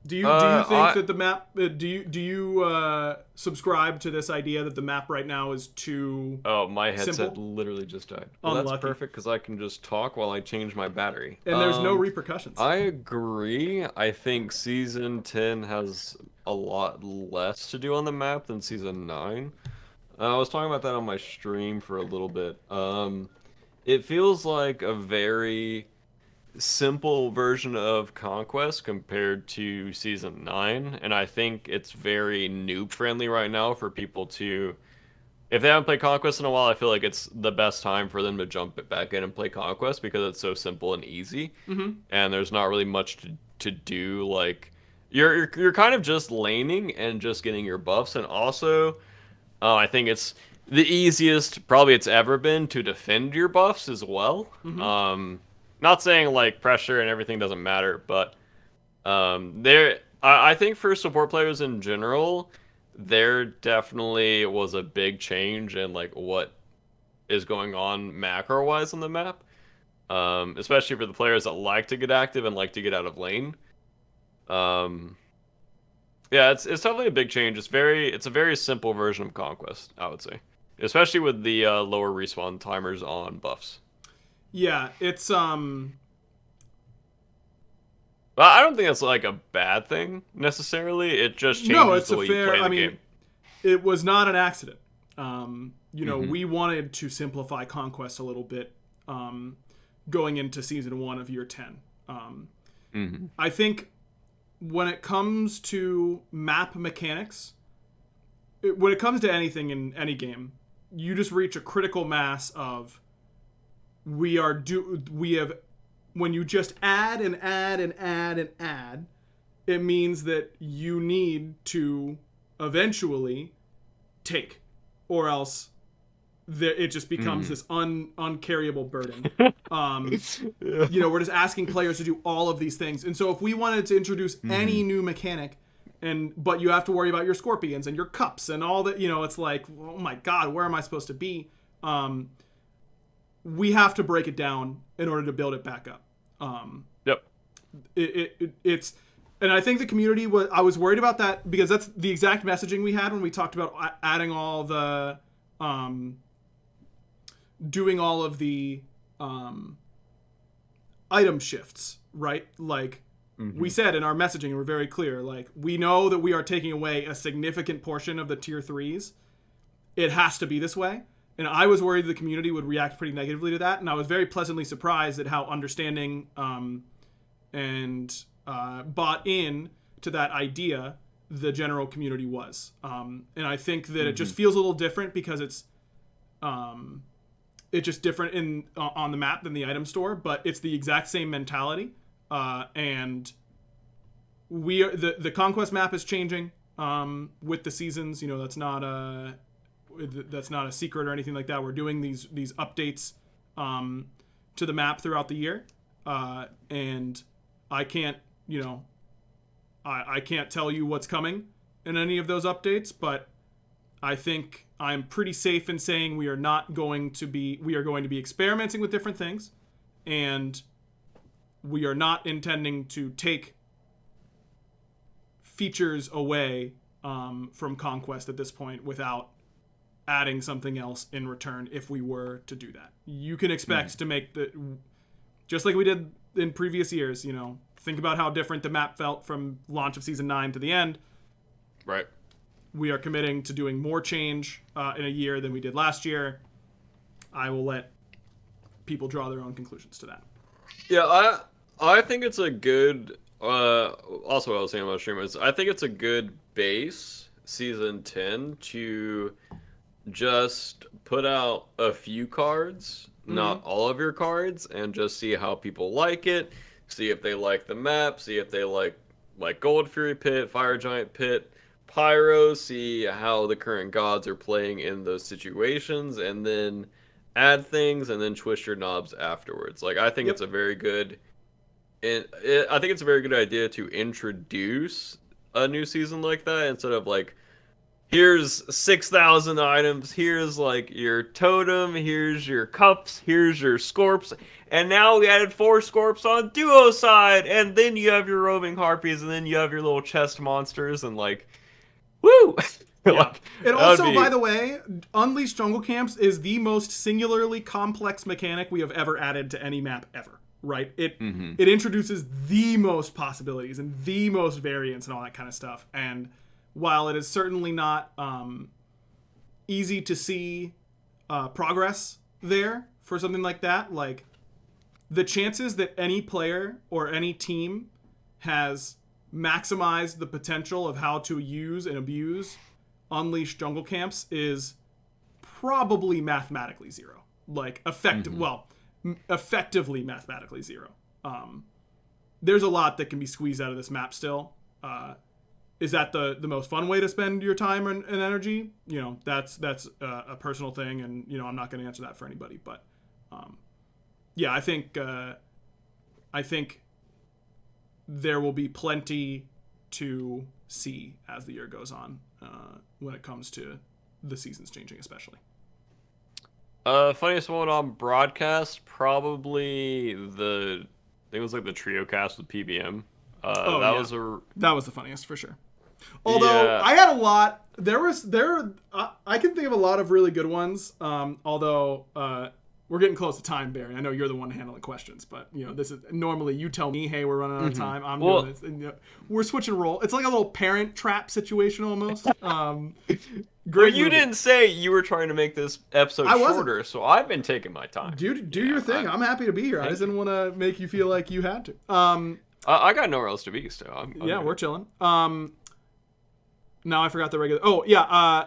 Speaker 1: Do you think that the map? Do you subscribe to this idea that the map right now is too?
Speaker 2: Oh, my headset
Speaker 1: simple?
Speaker 2: Literally just died. Well, that's perfect because I can just talk while I change my battery.
Speaker 1: And there's no repercussions.
Speaker 2: I agree. I think season 10 has a lot less to do on the map than season 9. I was talking about that on my stream for a little bit. It feels like a very simple version of Conquest compared to season 9, and I think it's very noob friendly right now for people to, if they haven't played Conquest in a while, I feel like it's the best time for them to jump back in and play Conquest because it's so simple and easy, and there's not really much to do like you're kind of just laning and just getting your buffs, and also I think it's the easiest probably it's ever been to defend your buffs as well.
Speaker 1: Mm-hmm.
Speaker 2: Not saying like pressure and everything doesn't matter, but I think for support players in general, there definitely was a big change in like what is going on macro wise on the map. Especially for the players that like to get active and like to get out of lane. Um, yeah, it's definitely a big change. It's a very simple version of Conquest, I would say, especially with the lower respawn timers on buffs.
Speaker 1: Yeah, it's
Speaker 2: But I don't think that's like a bad thing necessarily. It just
Speaker 1: no,
Speaker 2: changes
Speaker 1: it's
Speaker 2: the
Speaker 1: a
Speaker 2: way you
Speaker 1: fair.
Speaker 2: play
Speaker 1: I
Speaker 2: the
Speaker 1: mean,
Speaker 2: game.
Speaker 1: it was not an accident.
Speaker 2: Hmm.
Speaker 1: We wanted to simplify Conquest a little bit going into season 1 of year 10.
Speaker 2: Hmm.
Speaker 1: I think when it comes to map mechanics, when it comes to anything in any game, you just reach a critical mass of we have when you just add and add and add and add, it means that you need to eventually take, or else it just becomes
Speaker 2: Hmm.
Speaker 1: this uncarryable burden.
Speaker 2: Yeah.
Speaker 1: We're just asking players to do all of these things, and so if we wanted to introduce
Speaker 2: Hmm.
Speaker 1: any new mechanic, but you have to worry about your scorpions and your cups and all that, it's like, oh my god, where am I supposed to be? We have to break it down in order to build it back up.
Speaker 2: Yep.
Speaker 1: It's and I think the community was. I was worried about that because that's the exact messaging we had when we talked about adding all the, doing all of the item shifts, right? Like we
Speaker 2: Hmm.
Speaker 1: said in our messaging, and we're very clear. Like we know that we are taking away a significant portion of the tier 3s. It has to be this way. And I was worried the community would react pretty negatively to that, and I was very pleasantly surprised at how understanding and bought in to that idea the general community was. And I think that it
Speaker 2: Hmm.
Speaker 1: just feels a little different because it's just different on the map than the item store, but it's the exact same mentality. And the conquest map is changing with the seasons. That's not a secret or anything like that. We're doing these updates to the map throughout the year, and I can't I can't tell you what's coming in any of those updates, but I think I'm pretty safe in saying we are going to be experimenting with different things, and we are not intending to take features away from Conquest at this point without adding something else in return if we were to do that. You can expect to make just like we did in previous years, think about how different the map felt from launch of season 9 to the end.
Speaker 2: Right.
Speaker 1: We are committing to doing more change in a year than we did last year. I will let people draw their own conclusions to that.
Speaker 2: Yeah, I think it's a good. Also, what I was saying about stream is I think it's a good base season 10 to just put out a few cards,
Speaker 1: Mm-hmm.
Speaker 2: not all of your cards, and just see how people like it. See if they like the map. See if they like Gold Fury Pit, Fire Giant Pit, Pyro. See how the current gods are playing in those situations, and then add things, and then twist your knobs afterwards. Like I think it's
Speaker 1: Yep.
Speaker 2: a very good. I think it's a very good idea to introduce a new season like that instead of like here's 6,000 items, here's like your totem, here's your cups, here's your scorps, and now we added 4 scorps on duo side, and then you have your roaming harpies, and then you have your little chest monsters, and like, woo!
Speaker 1: Yeah.
Speaker 2: Like,
Speaker 1: And
Speaker 2: that would
Speaker 1: also, by
Speaker 2: be.
Speaker 1: the way, Unleashed Jungle Camps is the most singularly complex mechanic we have ever added to any map ever. Right? It
Speaker 2: Hmm.
Speaker 1: it introduces the most possibilities and the most variance and all that kind of stuff. And while it is certainly not easy to see progress there for something like that, like the chances that any player or any team has maximized the potential of how to use and abuse Unleashed Jungle Camps is probably mathematically zero. Like
Speaker 2: Hmm.
Speaker 1: effectively mathematically zero. There's a lot that can be squeezed out of this map still, is that the most fun way to spend your time and energy? That's a personal thing, and I'm not going to answer that for anybody. But yeah, I think there will be plenty to see as the year goes on when it comes to the seasons changing, especially.
Speaker 2: Funniest moment on broadcast, probably I think it was like the trio cast with PBM. That was
Speaker 1: the funniest for sure. Although
Speaker 2: yeah.
Speaker 1: I had a lot, I can think of a lot of really good ones. Although we're getting close to time, Barry. I know you're the one handling questions, but this is normally you tell me, hey, we're running out of time. I'm doing this. And, we're switching role. It's like a little Parent Trap situation almost.
Speaker 2: Great. Well, you didn't say you were trying to make this episode shorter, so I've been taking my time.
Speaker 1: Do your thing. I'm happy to be here. I just didn't want to make you feel like you had to.
Speaker 2: I got nowhere else to be, so I'm
Speaker 1: yeah, we're chilling. Now I forgot the regular. Oh yeah.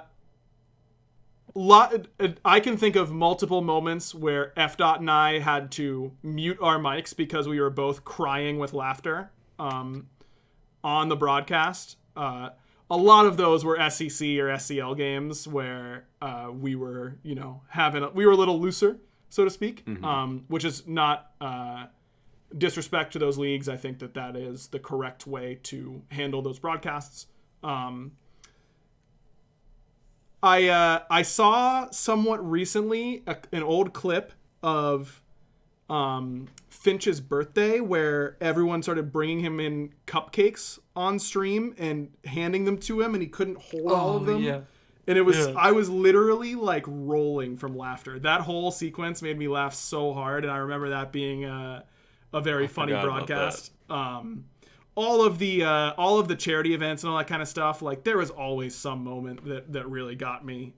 Speaker 1: I can think of multiple moments where F. and I had to mute our mics because we were both crying with laughter on the broadcast. A lot of those were SEC or SCL games where we were, we were a little looser, so to speak, which is not disrespect to those leagues. I think that is the correct way to handle those broadcasts. I saw somewhat recently an old clip of Finch's birthday where everyone started bringing him in cupcakes on stream and handing them to him, and he couldn't hold all of them. Yeah. And I was literally like rolling from laughter. That whole sequence made me laugh so hard, and I remember that being a very funny broadcast. All of the charity events and all that kind of stuff, like there was always some moment that really got me.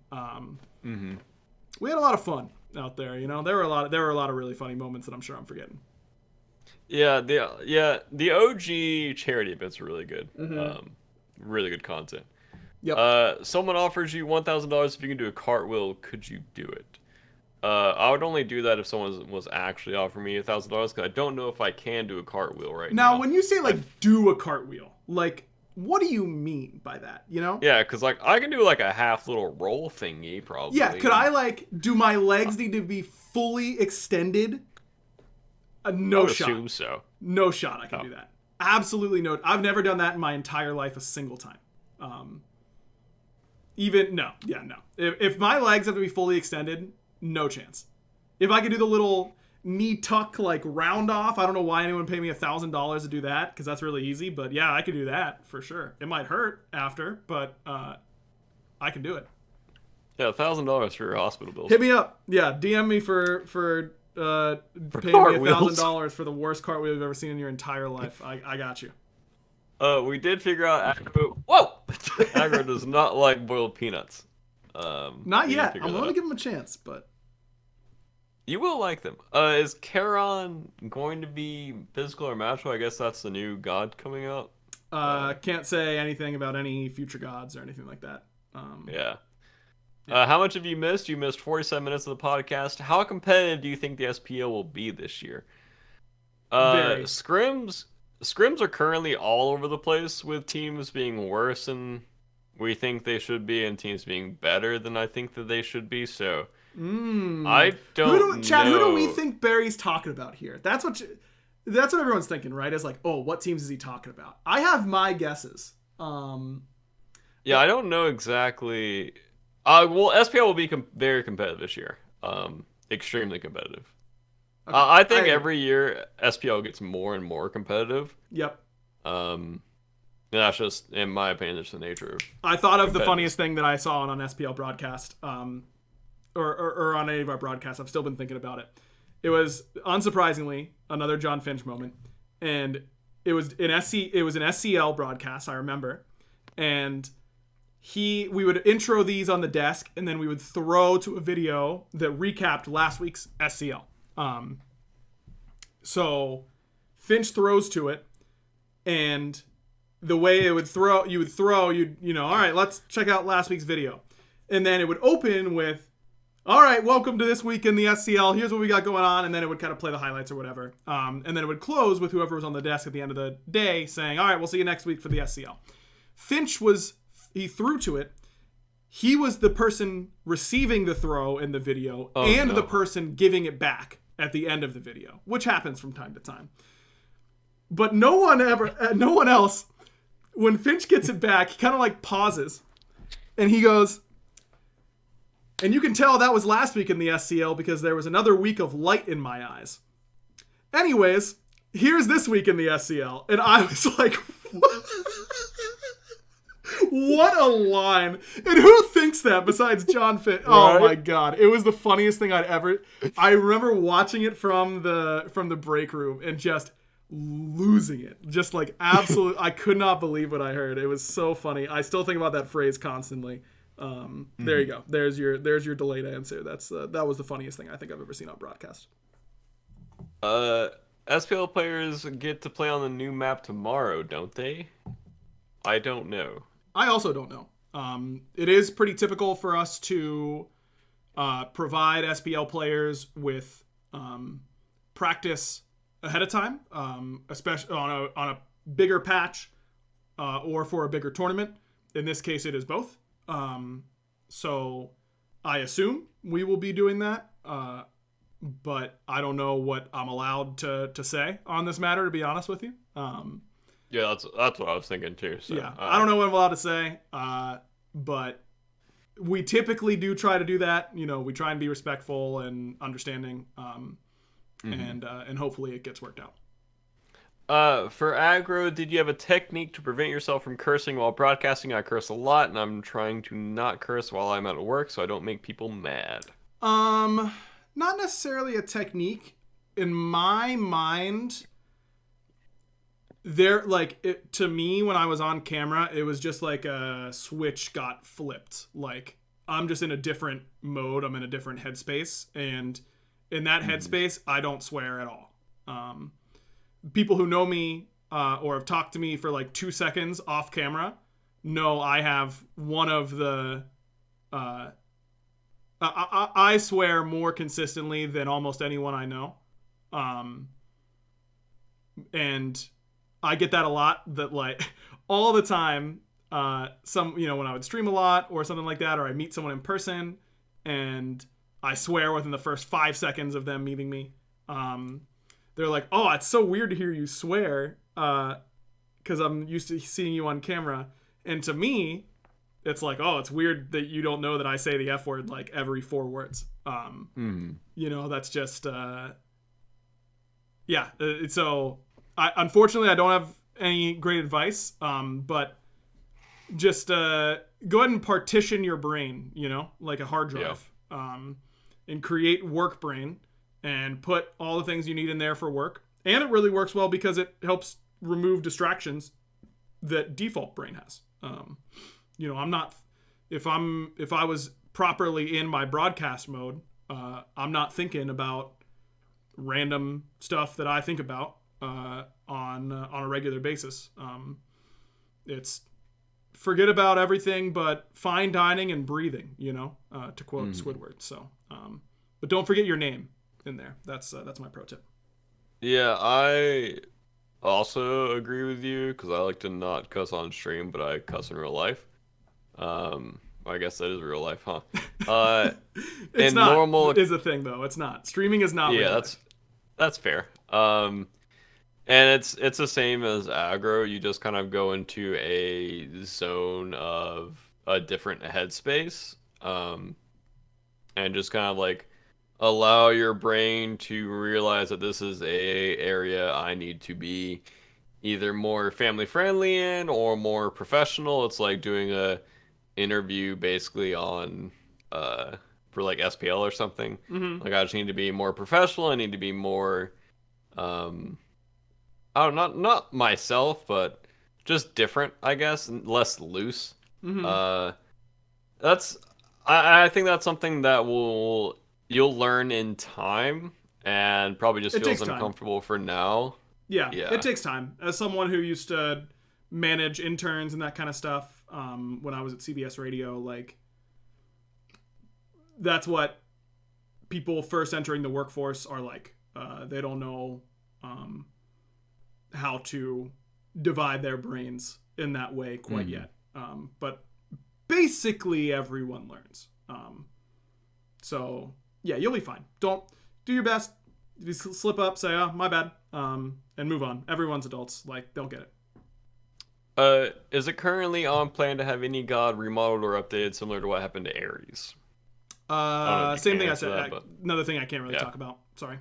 Speaker 1: We had a lot of fun out there, there were a lot of really funny moments that I'm sure I'm forgetting.
Speaker 2: Yeah, the OG charity events were really good. Really good content. Yep. Someone offers you $1,000 if you can do a cartwheel. Could you do it? I would only do that if someone was actually offering me $1,000 because I don't know if I can do a cartwheel right now.
Speaker 1: Now, when you say do a cartwheel, what do you mean by that?
Speaker 2: Yeah, because I can do a half little roll thingy probably.
Speaker 1: Yeah, could I do my legs need to be fully extended? No shot.
Speaker 2: I assume so.
Speaker 1: No shot. I can do that. Absolutely no. I've never done that in my entire life a single time. No. If my legs have to be fully extended, no chance. If I could do the little knee tuck round off, I don't know why anyone would pay me $1,000 to do that because that's really easy. But yeah, I could do that for sure. It might hurt after, but I can do it.
Speaker 2: Yeah, $1,000 for your hospital bills.
Speaker 1: Hit me up. Yeah, DM me for paying me $1,000 for the worst cartwheel you've ever seen in your entire life. I got you.
Speaker 2: We did figure out Aggro. Whoa! Aggro does not like boiled peanuts.
Speaker 1: Not yet. I'm willing to give him a chance, but
Speaker 2: you will like them. Is Charon going to be physical or magical? I guess that's the new god coming out.
Speaker 1: Can't say anything about any future gods or anything like that.
Speaker 2: Yeah. How much have you missed? You missed 47 minutes of the podcast. How competitive do you think the SPL will be this year? Scrims are currently all over the place with teams being worse than we think they should be and teams being better than I think that they should be. So I don't know.
Speaker 1: Chad, who do we think Barry's talking about here? That's what everyone's thinking, right? Is what teams is he talking about? I have my guesses.
Speaker 2: Yeah, I don't know exactly. Well, SPL will be very competitive this year. Extremely competitive. Okay. I think every year SPL gets more and more competitive.
Speaker 1: Yep.
Speaker 2: That's just, in my opinion, just the nature of.
Speaker 1: I thought of the funniest thing that I saw on an SPL broadcast, or on any of our broadcasts. I've still been thinking about it. It was unsurprisingly another John Finch moment, and it was an SCL broadcast. I remember, and we would intro these on the desk, and then we would throw to a video that recapped last week's SCL. So Finch throws to it, and the way it would throw, all right, let's check out last week's video. And then it would open with all right, welcome to this week in the SCL. Here's what we got going on. And then it would kind of play the highlights or whatever. And then it would close with whoever was on the desk at the end of the day saying, all right, we'll see you next week for the SCL. Finch he threw to it. He was the person receiving the throw in the video the person giving it back at the end of the video, which happens from time to time. But no one else, when Finch gets it back, he kind of like pauses and he goes, and you can tell that was last week in the SCL because there was another week of light in my eyes. Anyways, here's this week in the SCL. And I was like, what a line. And who thinks that besides John Finch? Oh my God. It was the funniest thing I remember watching it from the break room and just losing it. Just like absolutely, I could not believe what I heard. It was so funny. I still think about that phrase constantly. There you go. There's your delayed answer. That was the funniest thing I think I've ever seen on broadcast.
Speaker 2: SPL players get to play on the new map tomorrow, don't they? I don't know.
Speaker 1: I also don't know. It is pretty typical for us to provide SPL players with practice ahead of time, especially on a bigger patch or for a bigger tournament. In this case, it is both. So I assume we will be doing that, but I don't know what I'm allowed to say on this matter, to be honest with you.
Speaker 2: Yeah, that's what I was thinking too. So,
Speaker 1: yeah, I don't know what I'm allowed to say, but we typically do try to do that. You know, we try and be respectful and understanding, and hopefully it gets worked out.
Speaker 2: For Aggro, did you have a technique to prevent yourself from cursing while broadcasting? I curse a lot, and I'm trying to not curse while I'm at work so I don't make people mad.
Speaker 1: Not necessarily a technique. In my mind, to me, when I was on camera, it was just like a switch got flipped. Like, I'm just in a different mode. I'm in a different headspace. And in that headspace, I don't swear at all. People who know me or have talked to me for like 2 seconds off camera know I have one of the... I swear more consistently than almost anyone I know. And I get that a lot, that like all the time, when I would stream a lot or something like that, or I meet someone in person and I swear within the first 5 seconds of them meeting me. They're like, oh, it's so weird to hear you swear because I'm used to seeing you on camera. And to me, it's like, oh, it's weird that you don't know that I say the F word like every 4 words. That's just, yeah. So unfortunately, I don't have any great advice, but just go ahead and partition your brain, like a hard drive, and create work brain and put all the things you need in there for work. And it really works well because it helps remove distractions that default brain has. I'm not, if I was properly in my broadcast mode, I'm not thinking about random stuff that I think about on a regular basis. It's forget about everything but fine dining and breathing, to quote Squidward. So, but don't forget your name in there. That's my pro tip.
Speaker 2: Yeah, I also agree with you because I like to not cuss on stream, but I cuss in real life. I guess that is real life, huh?
Speaker 1: It's not. Normal is a thing though. It's not. Streaming is not.
Speaker 2: Yeah, that's fair. And it's the same as aggro. You just kind of go into a zone of a different headspace, and just kind of like allow your brain to realize that this is a area I need to be either more family friendly in or more professional. It's like doing a interview basically on for like SPL or something. Like I just need to be more professional. I need to be more not myself, but just different, I guess, and less loose. I think that's something that you'll learn in time and probably just feels uncomfortable for now.
Speaker 1: Yeah, it takes time. As someone who used to manage interns and that kind of stuff when I was at CBS Radio, like that's what people first entering the workforce are like, they don't know how to divide their brains in that way quite yet. But basically everyone learns. So yeah, you'll be fine. Don't do your best. If you slip up, say, oh, my bad, and move on. Everyone's adults. Like, they'll get it.
Speaker 2: Is it currently on plan to have any god remodeled or updated similar to what happened to Ares?
Speaker 1: Same thing I said. Another thing I can't really talk about. Sorry.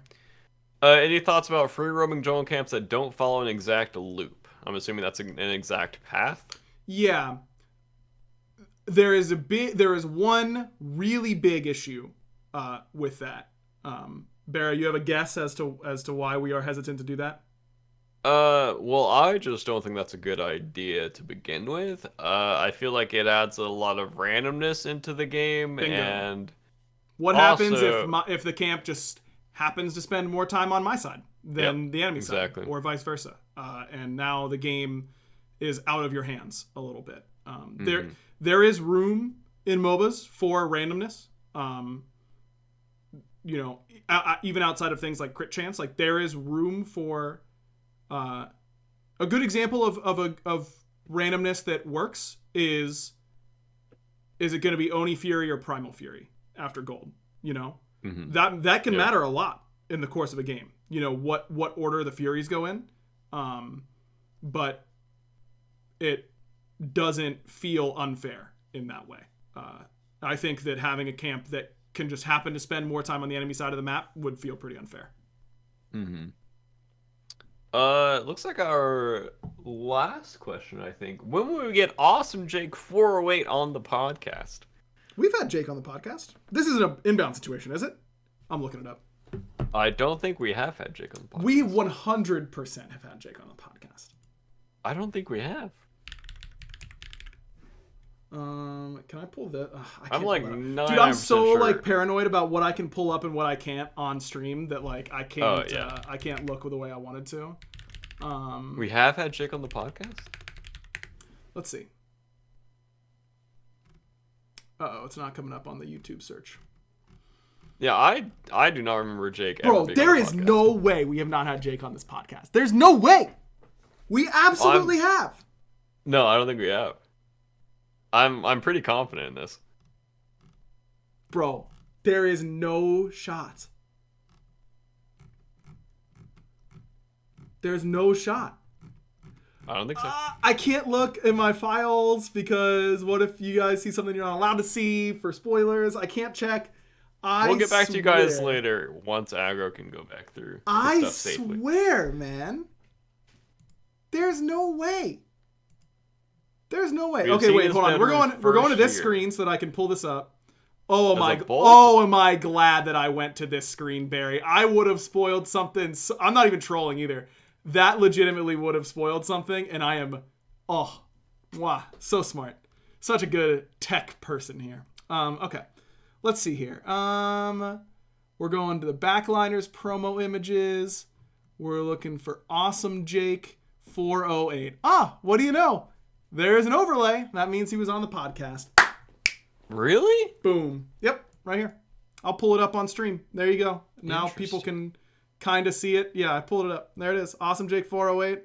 Speaker 2: Any thoughts about free roaming jungle camps that don't follow an exact loop? I'm assuming that's an exact path.
Speaker 1: Yeah. There is one really big issue with that. BaRRa, you have a guess as to why we are hesitant to do that?
Speaker 2: Well, I just don't think that's a good idea to begin with. I feel like it adds a lot of randomness into the game. Bingo. And
Speaker 1: what happens if the camp just happens to spend more time on my side than the enemy side, or vice versa? And now the game is out of your hands a little bit. There is room in MOBAs for randomness. Even outside of things like crit chance, like there is room for a good example of randomness that works is it going to be Oni Fury or Primal Fury after gold? That can matter a lot in the course of a game. What order the Furies go in, but it doesn't feel unfair in that way. I think that having a camp that can just happen to spend more time on the enemy side of the map would feel pretty unfair.
Speaker 2: Looks like our last question, I think. When will we get Awesome Jake 408 on the podcast?
Speaker 1: We've had Jake on the podcast. This isn't an inbound situation, is it? I'm looking it up.
Speaker 2: I don't think we have had Jake on the podcast.
Speaker 1: We 100% have had Jake on the podcast.
Speaker 2: I don't think we have.
Speaker 1: Can I pull that?
Speaker 2: I'm like 99%
Speaker 1: dude, I'm so
Speaker 2: sure.
Speaker 1: like paranoid about what I can pull up and what I can't on stream that like I can't I can't look the way I wanted to.
Speaker 2: We have had Jake on the podcast?
Speaker 1: Let's see. Uh-oh, it's not coming up on the YouTube search.
Speaker 2: Yeah, I do not remember Jake ever
Speaker 1: Bro,
Speaker 2: being
Speaker 1: there
Speaker 2: on the
Speaker 1: is
Speaker 2: podcast.
Speaker 1: no way we have not had Jake on this podcast. There's no way. We absolutely have.
Speaker 2: No, I don't think we have. I'm pretty confident in this.
Speaker 1: Bro, there is no shot. There's no shot.
Speaker 2: I don't think so.
Speaker 1: I can't look in my files because what if you guys see something you're not allowed to see for spoilers? I can't check.
Speaker 2: We'll get back to you guys later once Aggro can go back through the stuff safely.
Speaker 1: I swear, man. There's no way. There's no way. Okay, wait, hold on. We're going to this screen so that I can pull this up. Oh am I glad that I went to this screen, Barry. I would have spoiled something. I'm not even trolling either. That legitimately would have spoiled something, and I am so smart. Such a good tech person here. Okay. Let's see here. We're going to the backliners promo images. We're looking for Awesome Jake 408. What do you know? There's an overlay. That means he was on the podcast.
Speaker 2: Really?
Speaker 1: Boom. Yep, right here. I'll pull it up on stream. There you go. Now people can kind of see it. Yeah, I pulled it up. There it is. Awesome Jake 408.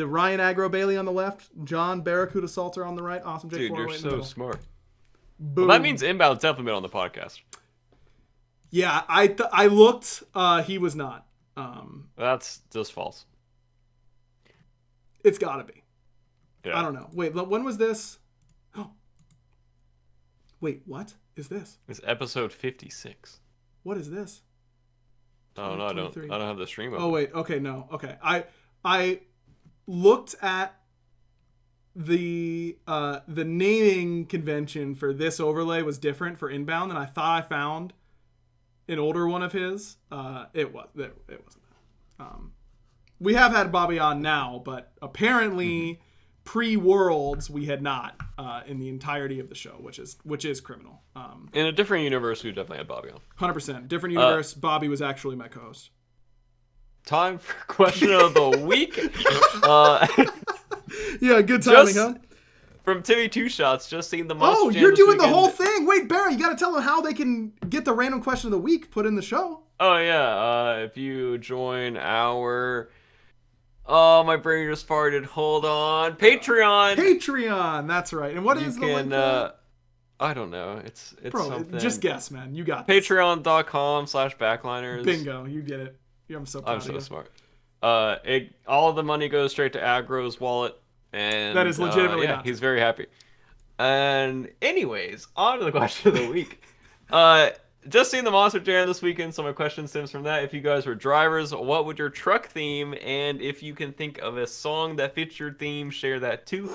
Speaker 1: Ryan Aggro Bailey on the left. John BaRRaCCuDDa Salter on the right. Awesome Jake 408.
Speaker 2: Dude, you're so smart.
Speaker 1: Boom.
Speaker 2: Well, that means Inbound's definitely been on the podcast.
Speaker 1: Yeah, I looked. He was not.
Speaker 2: That's just false.
Speaker 1: It's got to be.
Speaker 2: Yeah.
Speaker 1: I don't know. Wait, when was this? Oh. Wait, what is this?
Speaker 2: It's episode 56.
Speaker 1: What is this?
Speaker 2: Oh no, I don't have the stream open.
Speaker 1: Oh wait, okay, no. Okay. I looked at the naming convention for this overlay was different for Inbound, and I thought I found an older one of his. It wasn't that. We have had Bobby on now, but apparently pre-Worlds we had not in the entirety of the show, which is criminal.
Speaker 2: In a different universe, we definitely had Bobby on.
Speaker 1: 100%. Different universe, Bobby was actually my co-host.
Speaker 2: Time for question of the week.
Speaker 1: Yeah, good timing, huh?
Speaker 2: from Timmy Two Shots. Just seen the Monster
Speaker 1: Oh,
Speaker 2: Jam
Speaker 1: you're
Speaker 2: this
Speaker 1: doing the
Speaker 2: weekend.
Speaker 1: whole thing. Wait, Barry, you got to tell them how they can get the random question of the week put in the show.
Speaker 2: Oh yeah, if you join our my brain just farted. Hold on, Patreon.
Speaker 1: Patreon. That's right. And what
Speaker 2: You
Speaker 1: is the link
Speaker 2: can
Speaker 1: for that?
Speaker 2: I don't know. It's
Speaker 1: Bro,
Speaker 2: something.
Speaker 1: just guess, man. You got this.
Speaker 2: Patreon.com/backliners.
Speaker 1: Bingo. You get it. I'm so proud
Speaker 2: I'm
Speaker 1: of
Speaker 2: so
Speaker 1: you.
Speaker 2: smart. All of the money goes straight to Aggro's wallet, and
Speaker 1: That is legitimately
Speaker 2: yeah,
Speaker 1: not
Speaker 2: he's
Speaker 1: true.
Speaker 2: very happy. And anyways, on to the question of the week. Uh, just seen the Monster Jam this weekend, so my question stems from that. If you guys were drivers, what would your truck theme? And if you can think of a song that fits your theme, share that too.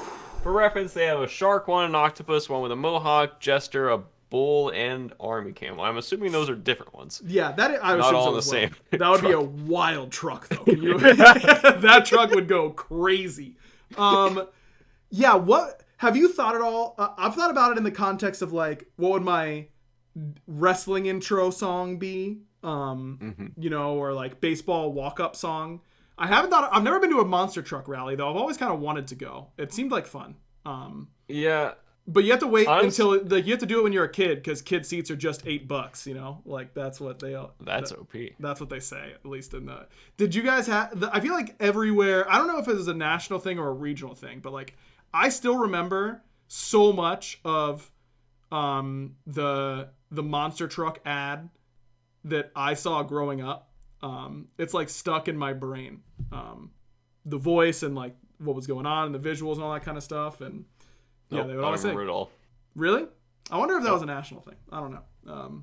Speaker 2: For reference, they have a shark one, an octopus, one with a mohawk, jester, a bull, and army camel. I'm assuming those are different ones.
Speaker 1: Yeah, I would
Speaker 2: Not
Speaker 1: assume
Speaker 2: all
Speaker 1: so
Speaker 2: in the
Speaker 1: as well.
Speaker 2: same
Speaker 1: That would be a
Speaker 2: truck.
Speaker 1: wild truck, though. Can you? That truck would go crazy. Yeah. What have you thought at all? I've thought about it in the context of like, what would my wrestling intro song be? Or like baseball walk-up song. I haven't thought. I've never been to a monster truck rally though. I've always kind of wanted to go. It seemed like fun.
Speaker 2: Yeah.
Speaker 1: But you have to wait
Speaker 2: Honest-
Speaker 1: until like you have to do it when you're a kid because kid seats are just $8. Like that's what they.
Speaker 2: That's OP.
Speaker 1: That's what they say, at least in the. Did you guys have? I feel like everywhere. I don't know if it was a national thing or a regional thing, but like I still remember so much of the monster truck ad that I saw growing up. It's like stuck in my brain. The voice and like what was going on and the visuals and all that kind of stuff. And yeah,
Speaker 2: Nope,
Speaker 1: they would
Speaker 2: I
Speaker 1: always
Speaker 2: don't
Speaker 1: say,
Speaker 2: remember it all.
Speaker 1: really? I wonder if that was a national thing. I don't know.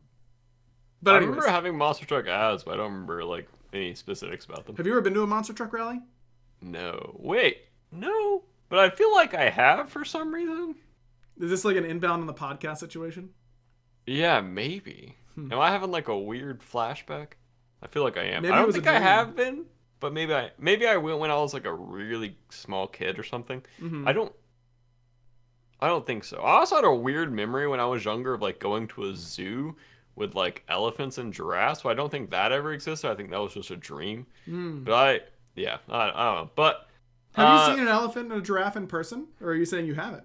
Speaker 1: But
Speaker 2: I
Speaker 1: anyways,
Speaker 2: remember having monster truck ads, but I don't remember like any specifics about them.
Speaker 1: have you ever been to a monster truck rally?
Speaker 2: No. Wait. No. But I feel like I have for some reason.
Speaker 1: Is this like an inbound on the podcast situation?
Speaker 2: Yeah, maybe. Am I having like a weird flashback? I feel like I am.
Speaker 1: Maybe
Speaker 2: I
Speaker 1: it
Speaker 2: don't
Speaker 1: was a
Speaker 2: think I
Speaker 1: dream.
Speaker 2: have been, but maybe I went when I was like a really small kid or something.
Speaker 1: Mm-hmm.
Speaker 2: I don't think so. I also had a weird memory when I was younger of like going to a zoo with like elephants and giraffes. So I don't think that ever existed. I think that was just a dream. But I don't know. But
Speaker 1: Have you seen an elephant and a giraffe in person? Or are you saying you haven't?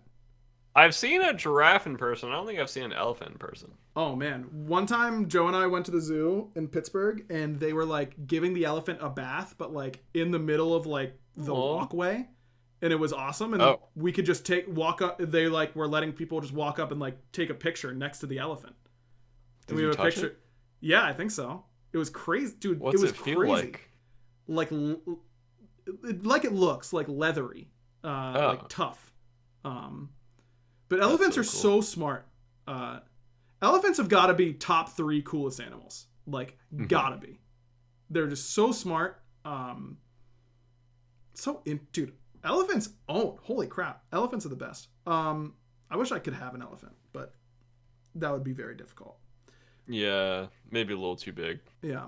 Speaker 2: I've seen a giraffe in person. I don't think I've seen an elephant in person.
Speaker 1: Oh man. One time Joe and I went to the zoo in Pittsburgh and they were like giving the elephant a bath, but like in the middle of like the
Speaker 2: Aw.
Speaker 1: walkway. And it was awesome. And
Speaker 2: Oh.
Speaker 1: we could just walk up. They like were letting people just walk up and like take a picture next to the elephant.
Speaker 2: Did
Speaker 1: And we
Speaker 2: you
Speaker 1: have a
Speaker 2: touch
Speaker 1: picture.
Speaker 2: it?
Speaker 1: Yeah, I think so. It was crazy, dude.
Speaker 2: What's
Speaker 1: it was
Speaker 2: it feel
Speaker 1: crazy.
Speaker 2: like?
Speaker 1: Like it looks like leathery, like tough. But elephants are
Speaker 2: so
Speaker 1: so
Speaker 2: cool.
Speaker 1: smart. Elephants have got to be top 3 coolest animals. Like gotta be. They're just so smart. Dude. Elephants own. Holy crap! Elephants are the best. I wish I could have an elephant, but that would be very difficult.
Speaker 2: Yeah, maybe a little too big.
Speaker 1: Yeah.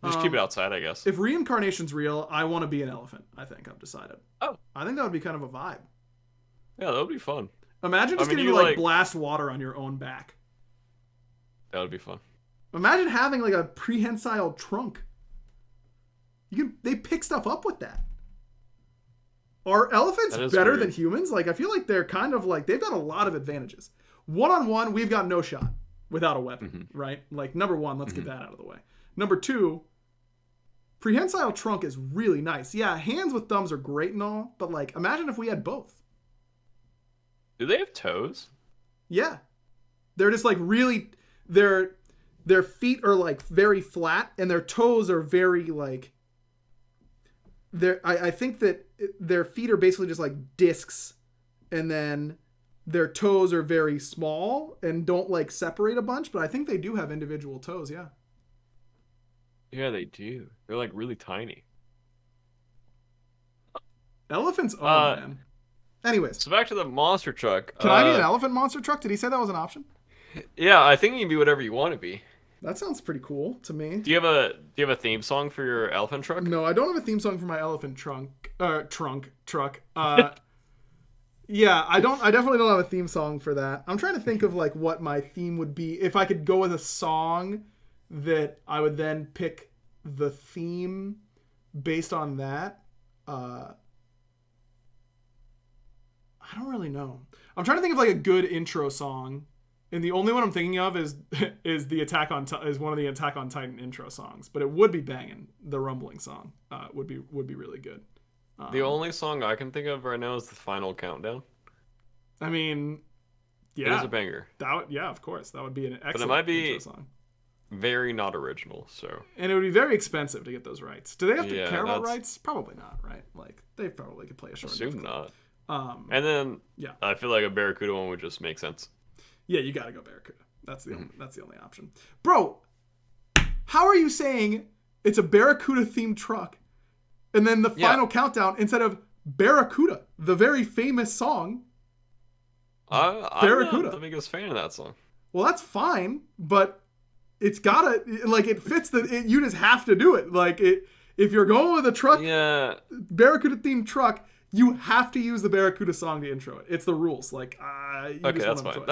Speaker 2: Just keep it outside, I guess.
Speaker 1: If reincarnation's real, I want to be an elephant. I think I've decided.
Speaker 2: Oh.
Speaker 1: I think that would be kind of a vibe.
Speaker 2: Yeah, that would be fun.
Speaker 1: Imagine just getting
Speaker 2: you
Speaker 1: to like
Speaker 2: like-
Speaker 1: blast water on your own back.
Speaker 2: That would be fun.
Speaker 1: Imagine having like a prehensile trunk. They pick stuff up with that. Are elephants
Speaker 2: That is
Speaker 1: better
Speaker 2: weird.
Speaker 1: than humans? Like I feel like they're kind of like they've got a lot of advantages. One-on-one, we've got no shot without a weapon, right? Like number 1, let's get that out of the way. Number 2, prehensile trunk is really nice. Yeah, hands with thumbs are great and all, but like imagine if we had both.
Speaker 2: Do they have toes?
Speaker 1: Yeah. They're just like really their feet are like very flat and their toes are very like I think that their feet are basically just like discs and then their toes are very small and don't like separate a bunch, but I think they do have individual toes, yeah.
Speaker 2: Yeah, they do. They're like really tiny.
Speaker 1: Elephants own, man. Anyways,
Speaker 2: So back to the monster truck.
Speaker 1: can I be an elephant monster truck? Did he say that was an option?
Speaker 2: Yeah, I think you can be whatever you want to be.
Speaker 1: That sounds pretty cool to me.
Speaker 2: Do you have a theme song for your elephant truck?
Speaker 1: No, I don't have a theme song for my elephant truck. Yeah, I definitely don't have a theme song for that. I'm trying to think of like what my theme would be if I could go with a song that I would then pick the theme based on that. I I don't really know. I'm trying to think of like a good intro song, and the only one I'm thinking of is the is one of the Attack on Titan intro songs. But it would be banging. The rumbling song would be really good.
Speaker 2: The only song I can think of right now is the Final Countdown.
Speaker 1: I mean, yeah,
Speaker 2: it is a banger.
Speaker 1: Yeah, of course, that would be an excellent
Speaker 2: but it might be
Speaker 1: intro song.
Speaker 2: Very not original, so.
Speaker 1: And it would be very expensive to get those rights. Do they have to care about rights? Probably not, right? Like they probably could play a short.
Speaker 2: Assume not.
Speaker 1: And
Speaker 2: then I feel like a BaRRaCCuDDa one would just make sense.
Speaker 1: Yeah, you gotta go BaRRaCCuDDa. That's the only option, bro. How are you saying it's a BaRRaCCuDDa themed truck, and then the Final Countdown instead of BaRRaCCuDDa, the very famous song?
Speaker 2: I'm not the biggest fan of that song.
Speaker 1: Well, that's fine, but it's gotta it fits you just have to do it. Like if you're going with a truck, BaRRaCCuDDa themed truck, you have to use the BaRRaCCuDDa song to intro it. It's the rules. Like
Speaker 2: okay, that's fine.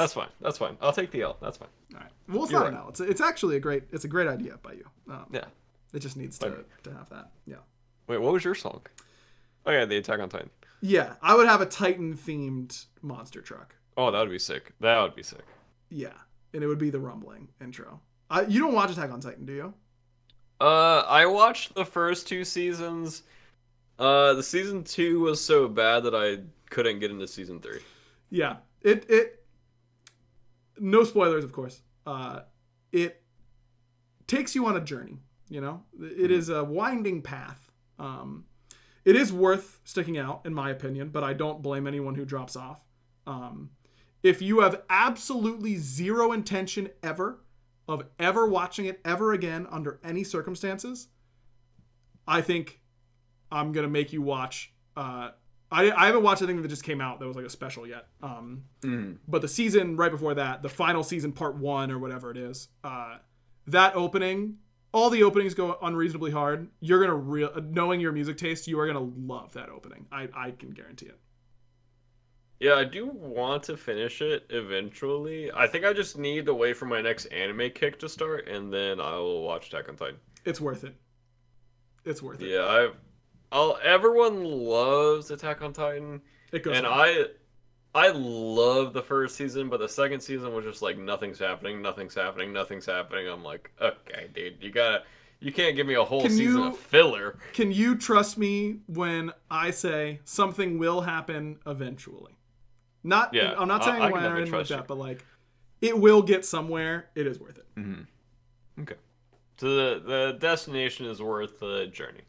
Speaker 2: That's fine. I'll take the L. That's fine.
Speaker 1: All right. Well, it's not an L. It's actually a great idea by you. It just needs to have that. Yeah.
Speaker 2: Wait, what was your song? Oh yeah, the Attack on Titan.
Speaker 1: Yeah, I would have a Titan themed monster truck.
Speaker 2: Oh, that would be sick. That would be sick.
Speaker 1: Yeah, and it would be the rumbling intro. You don't watch Attack on Titan, do you?
Speaker 2: I watched the first 2 seasons. The season 2 was so bad that I couldn't get into season 3.
Speaker 1: Yeah, it. No spoilers, of course. It takes you on a journey. You know, it is a winding path. It is worth sticking out, in my opinion, but I don't blame anyone who drops off. If you have absolutely zero intention of ever watching it ever again under any circumstances, I think I'm going to make you watch. I haven't watched anything that just came out that was like a special yet. But the season right before that, the final season, part 1 or whatever it is, that opening, all the openings go unreasonably hard. You're going to, knowing your music taste, you are going to love that opening. I can guarantee it.
Speaker 2: Yeah, I do want to finish it eventually. I think I just need to wait for my next anime kick to start, and then I will watch Attack on Titan.
Speaker 1: It's worth it. It's worth it.
Speaker 2: Yeah, everyone loves Attack on Titan, and I love the first season, but the second season was just like nothing's happening. I'm like, okay, dude, you can't give me a whole season of filler.
Speaker 1: Can you trust me when I say something will happen eventually? I'm not saying when or anything like that, but like it will get somewhere. It is worth it.
Speaker 2: Okay. So the destination is worth the journey.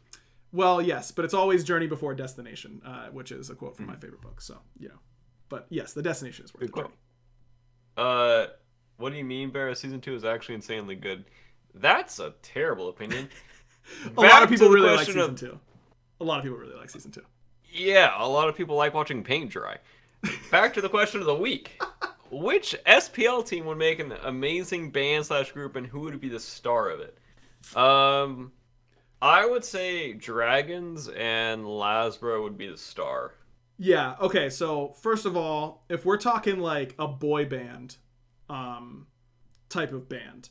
Speaker 1: Well, yes, but it's always journey before destination, which is a quote from my favorite book. So, but yes, the destination is worth the journey.
Speaker 2: What do you mean, BaRRaCCuDDa season 2 is actually insanely good? That's a terrible opinion.
Speaker 1: A lot of people really like season 2. A lot of people really like season 2.
Speaker 2: Yeah, a lot of people like watching paint dry. Back to the question of the week. Which SPL team would make an amazing band/group, and who would be the star of it? I would say Dragons and Lasbro would be the star.
Speaker 1: Yeah, okay, so first of all, if we're talking like a boy band type of band,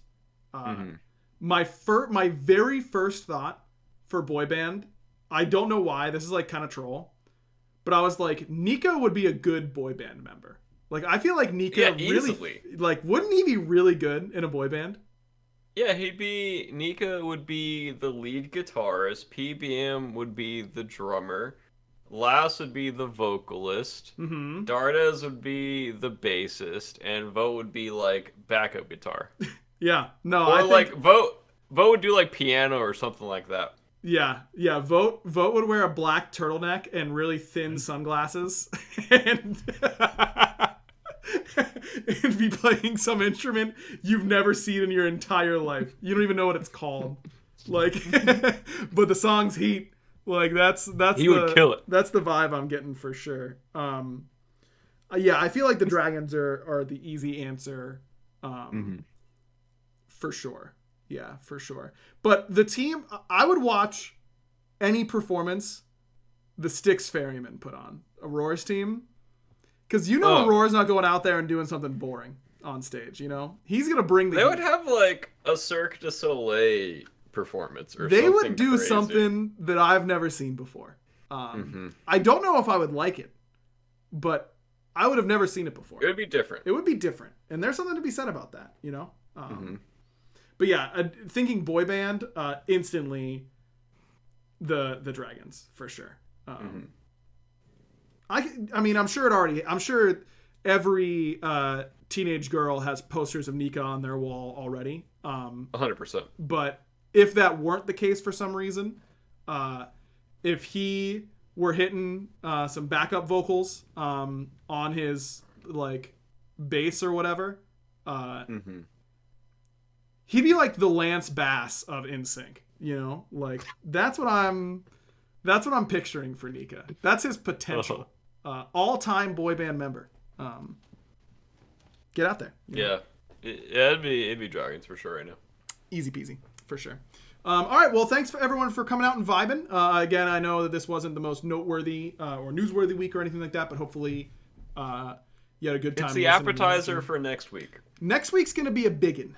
Speaker 1: my very first thought for boy band, I don't know why, this is like kind of troll, but I was like, Nico would be a good boy band member. Like, I feel like Nico really, like, wouldn't he be really good in a boy band?
Speaker 2: Yeah, Nika would be the lead guitarist, PBM would be the drummer, Lass would be the vocalist, Dardes would be the bassist, and Vote would be like backup guitar.
Speaker 1: Yeah, no,
Speaker 2: or like Vote would do like piano or something like that.
Speaker 1: Yeah. Vote would wear a black turtleneck and really thin sunglasses, and and be playing some instrument you've never seen in your entire life. You don't even know what it's called. Like, but the song's heat. Like that's
Speaker 2: he would kill it.
Speaker 1: That's the vibe I'm getting for sure. Yeah, I feel like the Dragons are the easy answer. For sure. Yeah, for sure. But the team, I would watch any performance the Styx Ferryman put on. Aurora's team. Because Aurora's not going out there and doing something boring on stage, you know? He's going to bring the
Speaker 2: They would have like a Cirque du Soleil performance or something.
Speaker 1: They would do something that I've never seen before. I don't know if I would like it, but I would have never seen it before.
Speaker 2: It would be different.
Speaker 1: It would be different, and there's something to be said about that, you know. But yeah, thinking boy band, instantly, the Dragons for sure. I mean, I'm sure every teenage girl has posters of Nika on their wall already.
Speaker 2: 100%.
Speaker 1: But if that weren't the case for some reason, if he were hitting some backup vocals on his like bass or whatever, he'd be like the Lance Bass of NSYNC, you know? Like that's what I'm picturing for Nika. That's his potential. All-time boy band member. Get out there.
Speaker 2: Yeah. It'd be Dragons for sure right now.
Speaker 1: Easy peasy, for sure. All right, well, thanks for everyone for coming out and vibing. Again, I know that this wasn't the most noteworthy or newsworthy week or anything like that, but hopefully you had a good time.
Speaker 2: It's the appetizer for next week.
Speaker 1: Next week's going to be a biggin.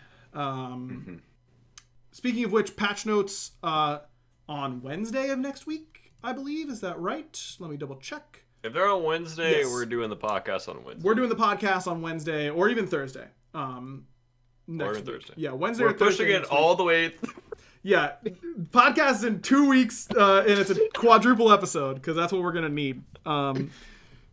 Speaker 1: Speaking of which, patch notes on Wednesday of next week, I believe. Is that right? Let me double check.
Speaker 2: If they're on Wednesday,
Speaker 1: Yes.
Speaker 2: we're doing the podcast on Wednesday.
Speaker 1: We're doing the podcast on Wednesday or even Thursday. Next week.
Speaker 2: Thursday.
Speaker 1: Yeah, Wednesday
Speaker 2: We're
Speaker 1: or Thursday.
Speaker 2: pushing it all the way.
Speaker 1: Yeah, podcast in 2 weeks, and it's a quadruple episode because that's what we're gonna need. But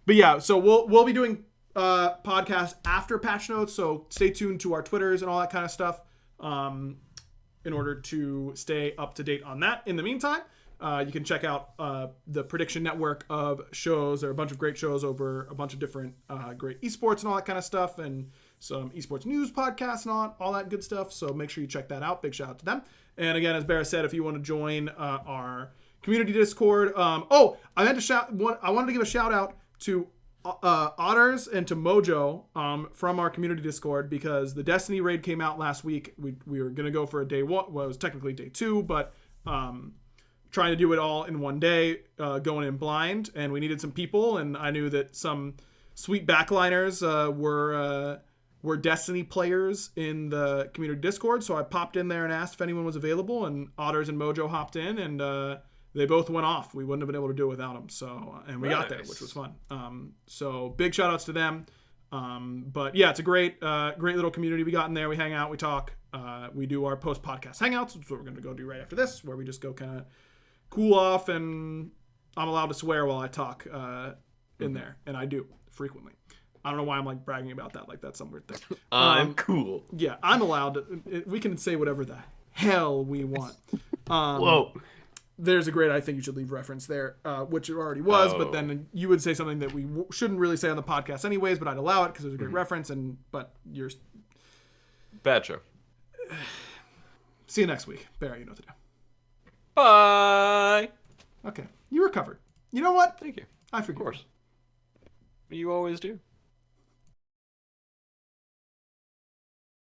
Speaker 1: yeah, so we'll be doing podcast after patch notes. So stay tuned to our Twitters and all that kind of stuff in order to stay up to date on that. In the meantime, you can check out the Prediction Network of shows. There are a bunch of great shows over a bunch of different great esports and all that kind of stuff, and some esports news podcasts and all that good stuff. So make sure you check that out. Big shout out to them. And again, as Barra said, if you want to join our community Discord, I wanted to give a shout out to Otters and to Mojo from our community Discord, because the Destiny raid came out last week. We were gonna go for a day one. Well, it was technically day 2, but trying to do it all in one day, going in blind, and we needed some people, and I knew that some sweet backliners were Destiny players in the community Discord, so I popped in there and asked if anyone was available, and Otters and Mojo hopped in, and they both went off. We wouldn't have been able to do it without them, so and we got there, which was fun. So big shout outs to them. But yeah, it's a great little community we got in there. We hang out, we talk, we do our post podcast hangouts, which is what we're going to go do right after this, where we just go kind of cool off, and I'm allowed to swear while I talk in there, and I do frequently. I don't know why I'm like bragging about that, like that's some weird thing.
Speaker 2: I'm cool.
Speaker 1: Yeah, I'm allowed to. We can say whatever the hell we want.
Speaker 2: Whoa.
Speaker 1: There's a great I think you should leave reference there, which it already was, but then you would say something that we shouldn't really say on the podcast anyways, but I'd allow it because it was a great reference, but you're...
Speaker 2: Bad show.
Speaker 1: See you next week. Barry, you know what to do.
Speaker 2: Bye.
Speaker 1: Okay, you recovered. You know what?
Speaker 2: Thank you.
Speaker 1: I forget.
Speaker 2: Of course. You always do.